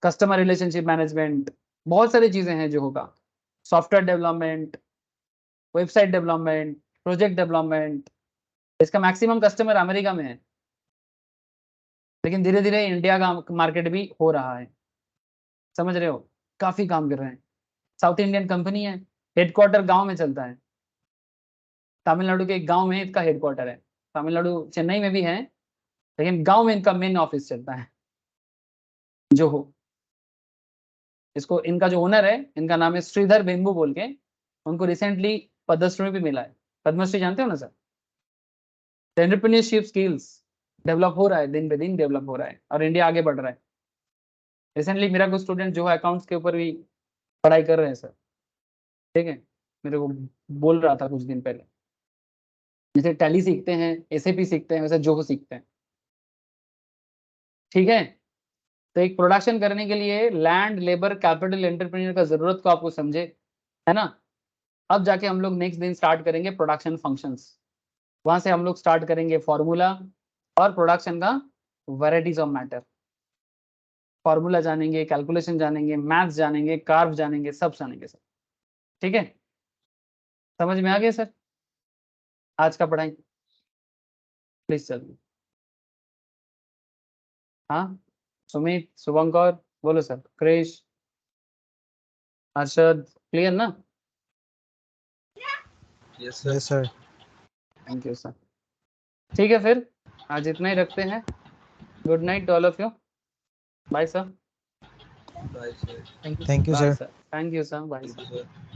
कस्टमर रिलेशनशिप मैनेजमेंट, बहुत सारी चीजें हैं जो होगा, software development, website development, project development, इसका मैक्सिमम कस्टमर अमेरिका में है, लेकिन धीरे धीरे इंडिया का मार्केट भी हो रहा है, समझ रहे हो, काफी काम कर रहे हैं। साउथ इंडियन कंपनी है, हेडक्वार्टर गांव में चलता है, तमिलनाडु के एक गांव में इसका हेडक्वार्टर है, तमिलनाडु चेन्नई में भी है, लेकिन गांव में इनका मेन ऑफिस चलता है, जो हो। इसको, इनका जो ओनर है, इनका नाम है श्रीधर बेम्बू बोल के, उनको रिसेंटली पद्मश्री भी मिला है। पद्मश्री जानते हो ना सर? एंटरप्रेन्योरशिप स्किल्स डेवलप हो रहा है, दिन पे दिन डेवलप हो रहा है, और इंडिया आगे बढ़ रहा है। रिसेंटली मेरा कुछ स्टूडेंट जो है अकाउंट्स के ऊपर भी पढ़ाई कर रहे हैं सर, ठीक है। मेरे को बोल रहा था कुछ दिन पहले। जैसे टैली सीखते हैं, एसएपी सीखते हैं, वैसे जोहो सीखते हैं। ठीक है, तो एक प्रोडक्शन करने के लिए लैंड, लेबर, कैपिटल, एंटरप्रेन्योर का जरूरत को आपको समझे, है ना। अब जाके हम लोग नेक्स्ट दिन स्टार्ट करेंगे प्रोडक्शन फंक्शंस। वहां से हम लोग स्टार्ट करेंगे फॉर्मूला और प्रोडक्शन का वैरायटीज ऑफ मैटर। फॉर्मूला जानेंगे, कैलकुलेशन जानेंगे, मैथ्स जानेंगे, कार्व जानेंगे, सब जानेंगे सर। ठीक है, समझ में आ गया सर आज का पढ़ाई? प्लीज चलिए। हाँ, सुमित, शुभंकर, बोलो सर। क्रिश, अर्षद, क्लियर ना? Yes Yes, sir. Thank you sir. ठीक है, फिर आज इतना ही रखते हैं। Good night all of you. Bye sir. Bye sir. Thank you, bye sir. Sir. Thank you sir. Bye thank sir. You sir.